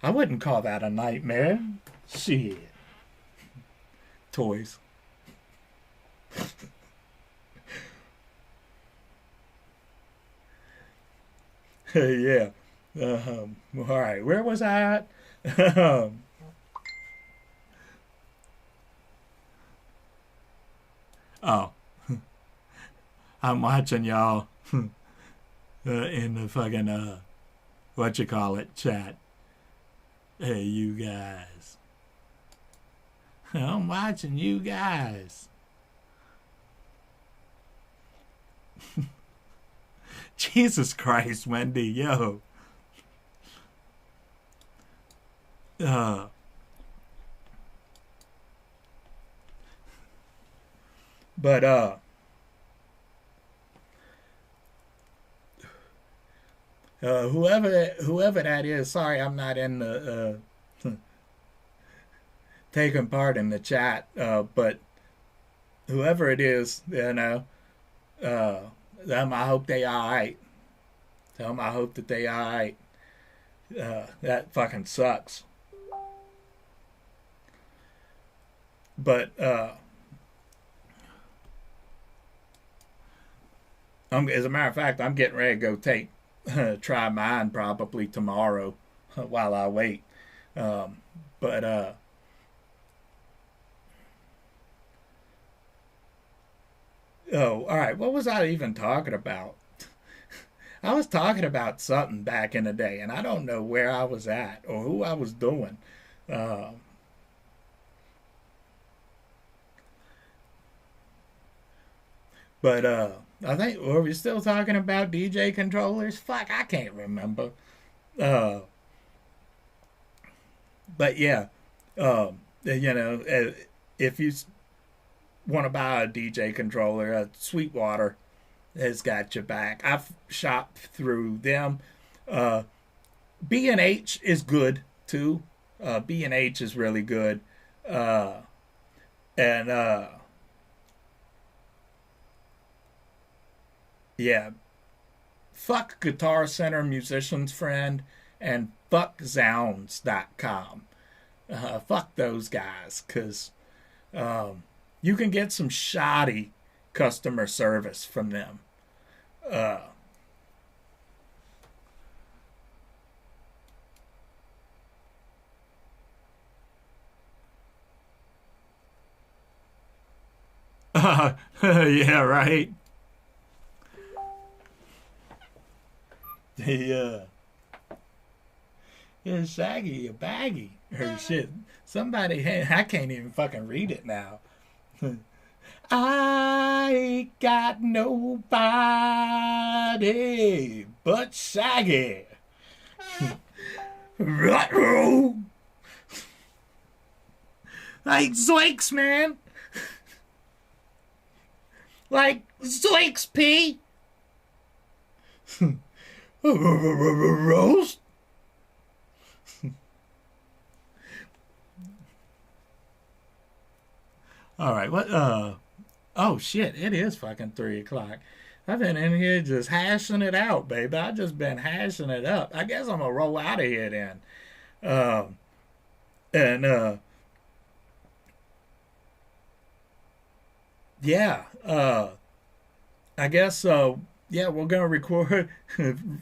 I wouldn't call that a nightmare. Shit. Toys. Yeah. All right. Where was I at? Oh, I'm watching y'all in the fucking what you call it chat. Hey, you guys. I'm watching you guys. Jesus Christ, Wendy, yo. Uh, but whoever that is, sorry, I'm not in the taking part in the chat. But whoever it is, I hope they all right. Tell them I hope that they all right. That fucking sucks. But as a matter of fact, I'm getting ready to go try mine probably tomorrow while I wait. But oh, all right. What was I even talking about? I was talking about something back in the day, and I don't know where I was at or who I was doing. Uh, but I think were we still talking about DJ controllers? Fuck, I can't remember. Uh, but yeah, if you want to buy a DJ controller, Sweetwater has got your back. I've shopped through them. Uh, B&H is good too. B&H is really good. Uh, and yeah, fuck Guitar Center Musician's Friend and fuck Zounds.com. Fuck those guys, because you can get some shoddy customer service from them. Uh, yeah, right. The yeah, Shaggy, a baggy or shit. Somebody, I can't even fucking read it now. I ain't got nobody but Shaggy. Right, like Zoinks, man. Like Zoinks, P. Roast. All right, what? Oh shit! It is fucking 3 o'clock. I've been in here just hashing it out, baby. I just been hashing it up. I guess I'm gonna roll out of here then. Um, and yeah, I guess yeah, we're gonna record,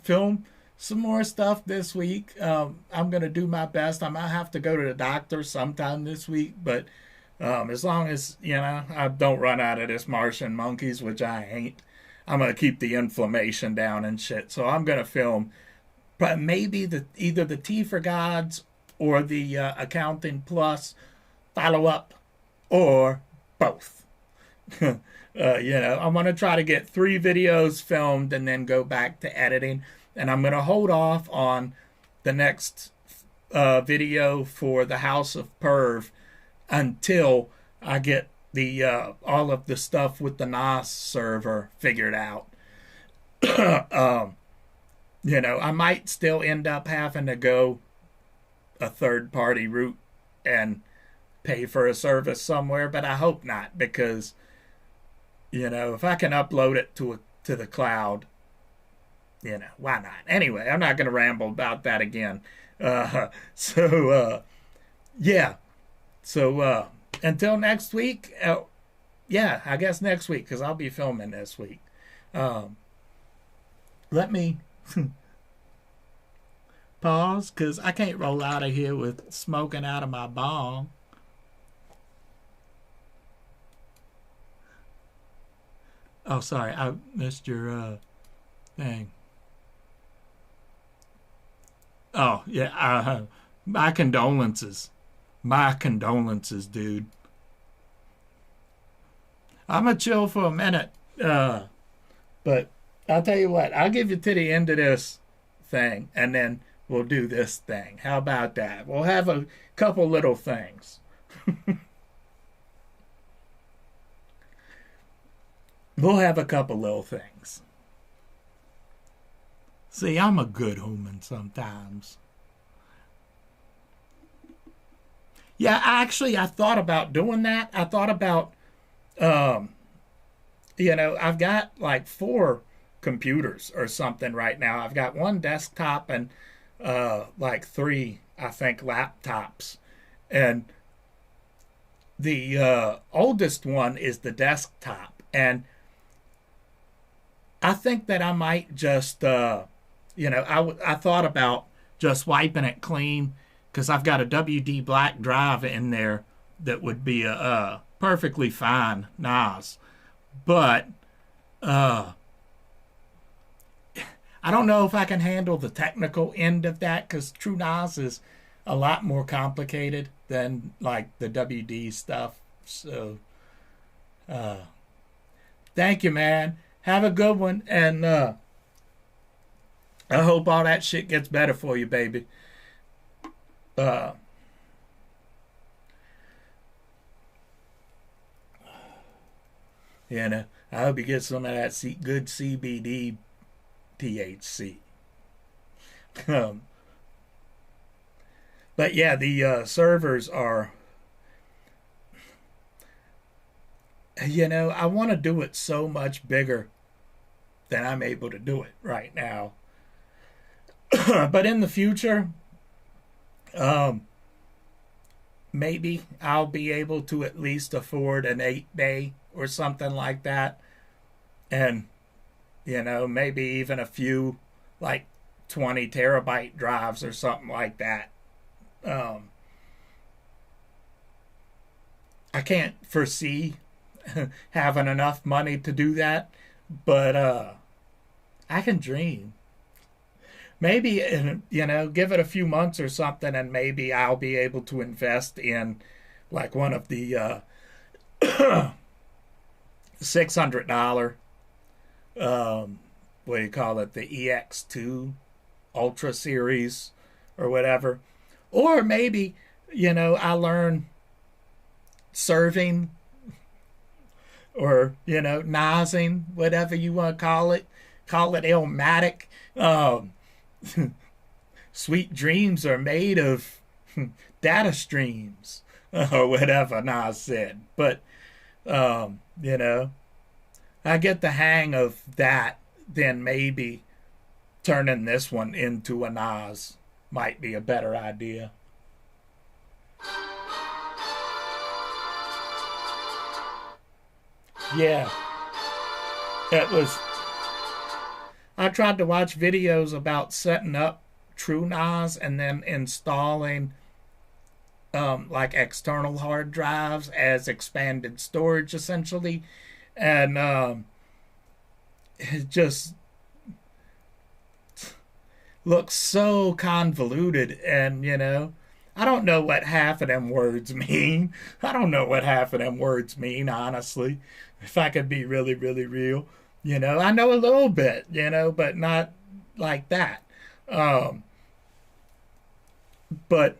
film some more stuff this week. I'm gonna do my best. I might have to go to the doctor sometime this week, but as long as I don't run out of this Martian monkeys, which I ain't, I'm gonna keep the inflammation down and shit. So I'm gonna film, but maybe either the Tea for Gods or the Accounting Plus follow up, or both. I'm going to try to get 3 videos filmed and then go back to editing. And I'm going to hold off on the next video for the House of Perv until I get the all of the stuff with the NAS server figured out. um, I might still end up having to go a third party route and pay for a service somewhere, but I hope not, because if I can upload it to the cloud, why not? Anyway, I'm not going to ramble about that again. Uh, so yeah. So until next week. Yeah, I guess next week, because I'll be filming this week. Um, let me pause, because I can't roll out of here with smoking out of my bong. Oh, sorry, I missed your thing. Oh, yeah. My condolences. My condolences, dude. I'm gonna chill for a minute. But I'll tell you what, I'll give you to the end of this thing, and then we'll do this thing. How about that? We'll have a couple little things. We'll have a couple little things. See, I'm a good human sometimes. Yeah, actually, I thought about doing that. I thought about, um, I've got like 4 computers or something right now. I've got 1 desktop and like 3, I think, laptops. And the oldest one is the desktop. And I think that I might just, I thought about just wiping it clean, because I've got a WD black drive in there that would be a perfectly fine NAS. But uh, I don't know if I can handle the technical end of that, because True NAS is a lot more complicated than like the WD stuff. So thank you, man. Have a good one, and I hope all that shit gets better for you, baby. Uh, I hope you get some of that good CBD THC. Um, but yeah, the servers are, I want to do it so much bigger than I'm able to do it right now. But in the future, um, maybe I'll be able to at least afford an 8 bay or something like that. And, maybe even a few like 20 terabyte drives or something like that. Um, I can't foresee having enough money to do that, but I can dream. Maybe, give it a few months or something, and maybe I'll be able to invest in like one of the $600, what do you call it, the EX2 Ultra series or whatever. Or maybe, I learn serving, or, nosing, whatever you want to call it. Call it Illmatic. Sweet dreams are made of data streams, or whatever Nas said. But, I get the hang of that, then maybe turning this one into a Nas might be a better idea. Yeah, it was. I tried to watch videos about setting up True NAS and then installing like external hard drives as expanded storage, essentially, and it just looks so convoluted. And I don't know what half of them words mean. I don't know what half of them words mean, honestly. If I could be really, really real, I know a little bit, but not like that. Um, but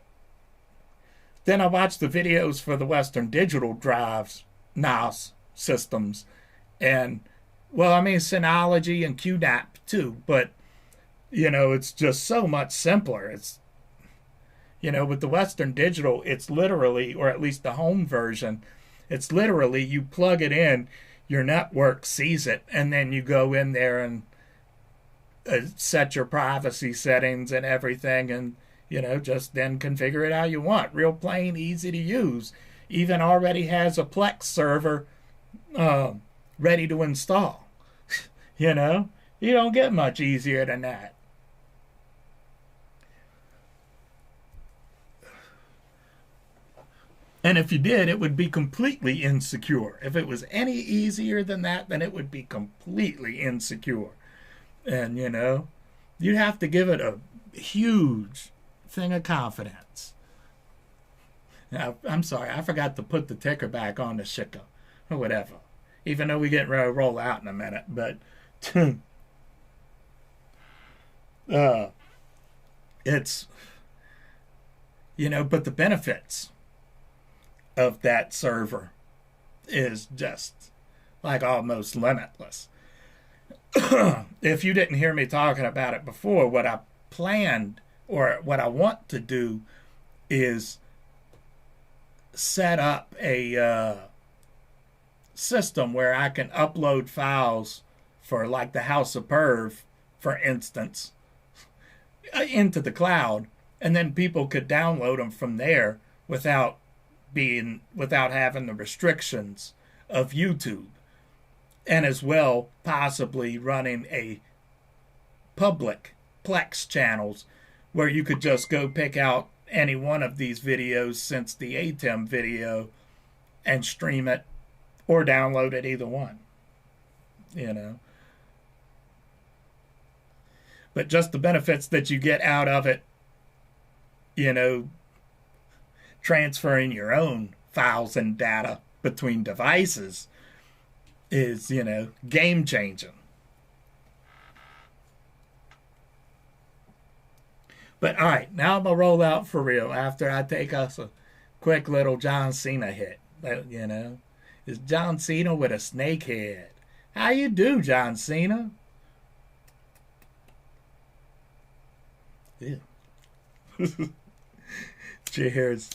then I watched the videos for the Western Digital Drives NOS systems, and well, I mean Synology and QNAP too, but it's just so much simpler. It's with the Western Digital, it's literally, or at least the home version, it's literally you plug it in, your network sees it, and then you go in there and set your privacy settings and everything, and just then configure it how you want. Real plain, easy to use. Even already has a Plex server uh, ready to install. you know, you don't get much easier than that. And if you did, it would be completely insecure. If it was any easier than that, then it would be completely insecure. And, you'd have to give it a huge thing of confidence. Now, I'm sorry, I forgot to put the ticker back on the Shika or whatever. Even though we're getting ready to roll out in a minute. But uh, it's, but the benefits of that server is just like almost limitless. If you didn't hear me talking about it before, what I planned or what I want to do is set up a system where I can upload files for like the House of Perv, for instance, into the cloud, and then people could download them from there without having the restrictions of YouTube, and as well possibly running a public Plex channels where you could just go pick out any one of these videos since the ATEM video and stream it or download it, either one, But just the benefits that you get out of it, transferring your own files and data between devices is, game changing. But all right, now I'm going to roll out for real after I take us a quick little John Cena hit. It's John Cena with a snake head. How you do, John Cena? Yeah. Cheers.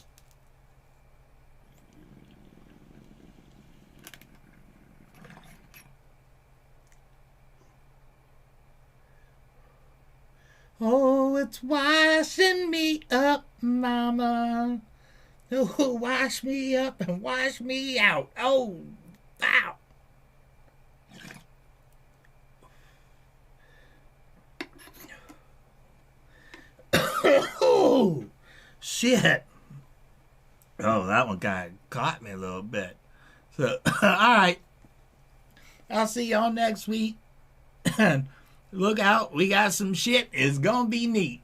Oh, it's washing me up, mama. Oh, wash me up and wash me out. Oh, wow. Oh, shit. Oh, that one kind of caught me a little bit. So, all right. I'll see y'all next week. And look out, we got some shit. It's gonna be neat.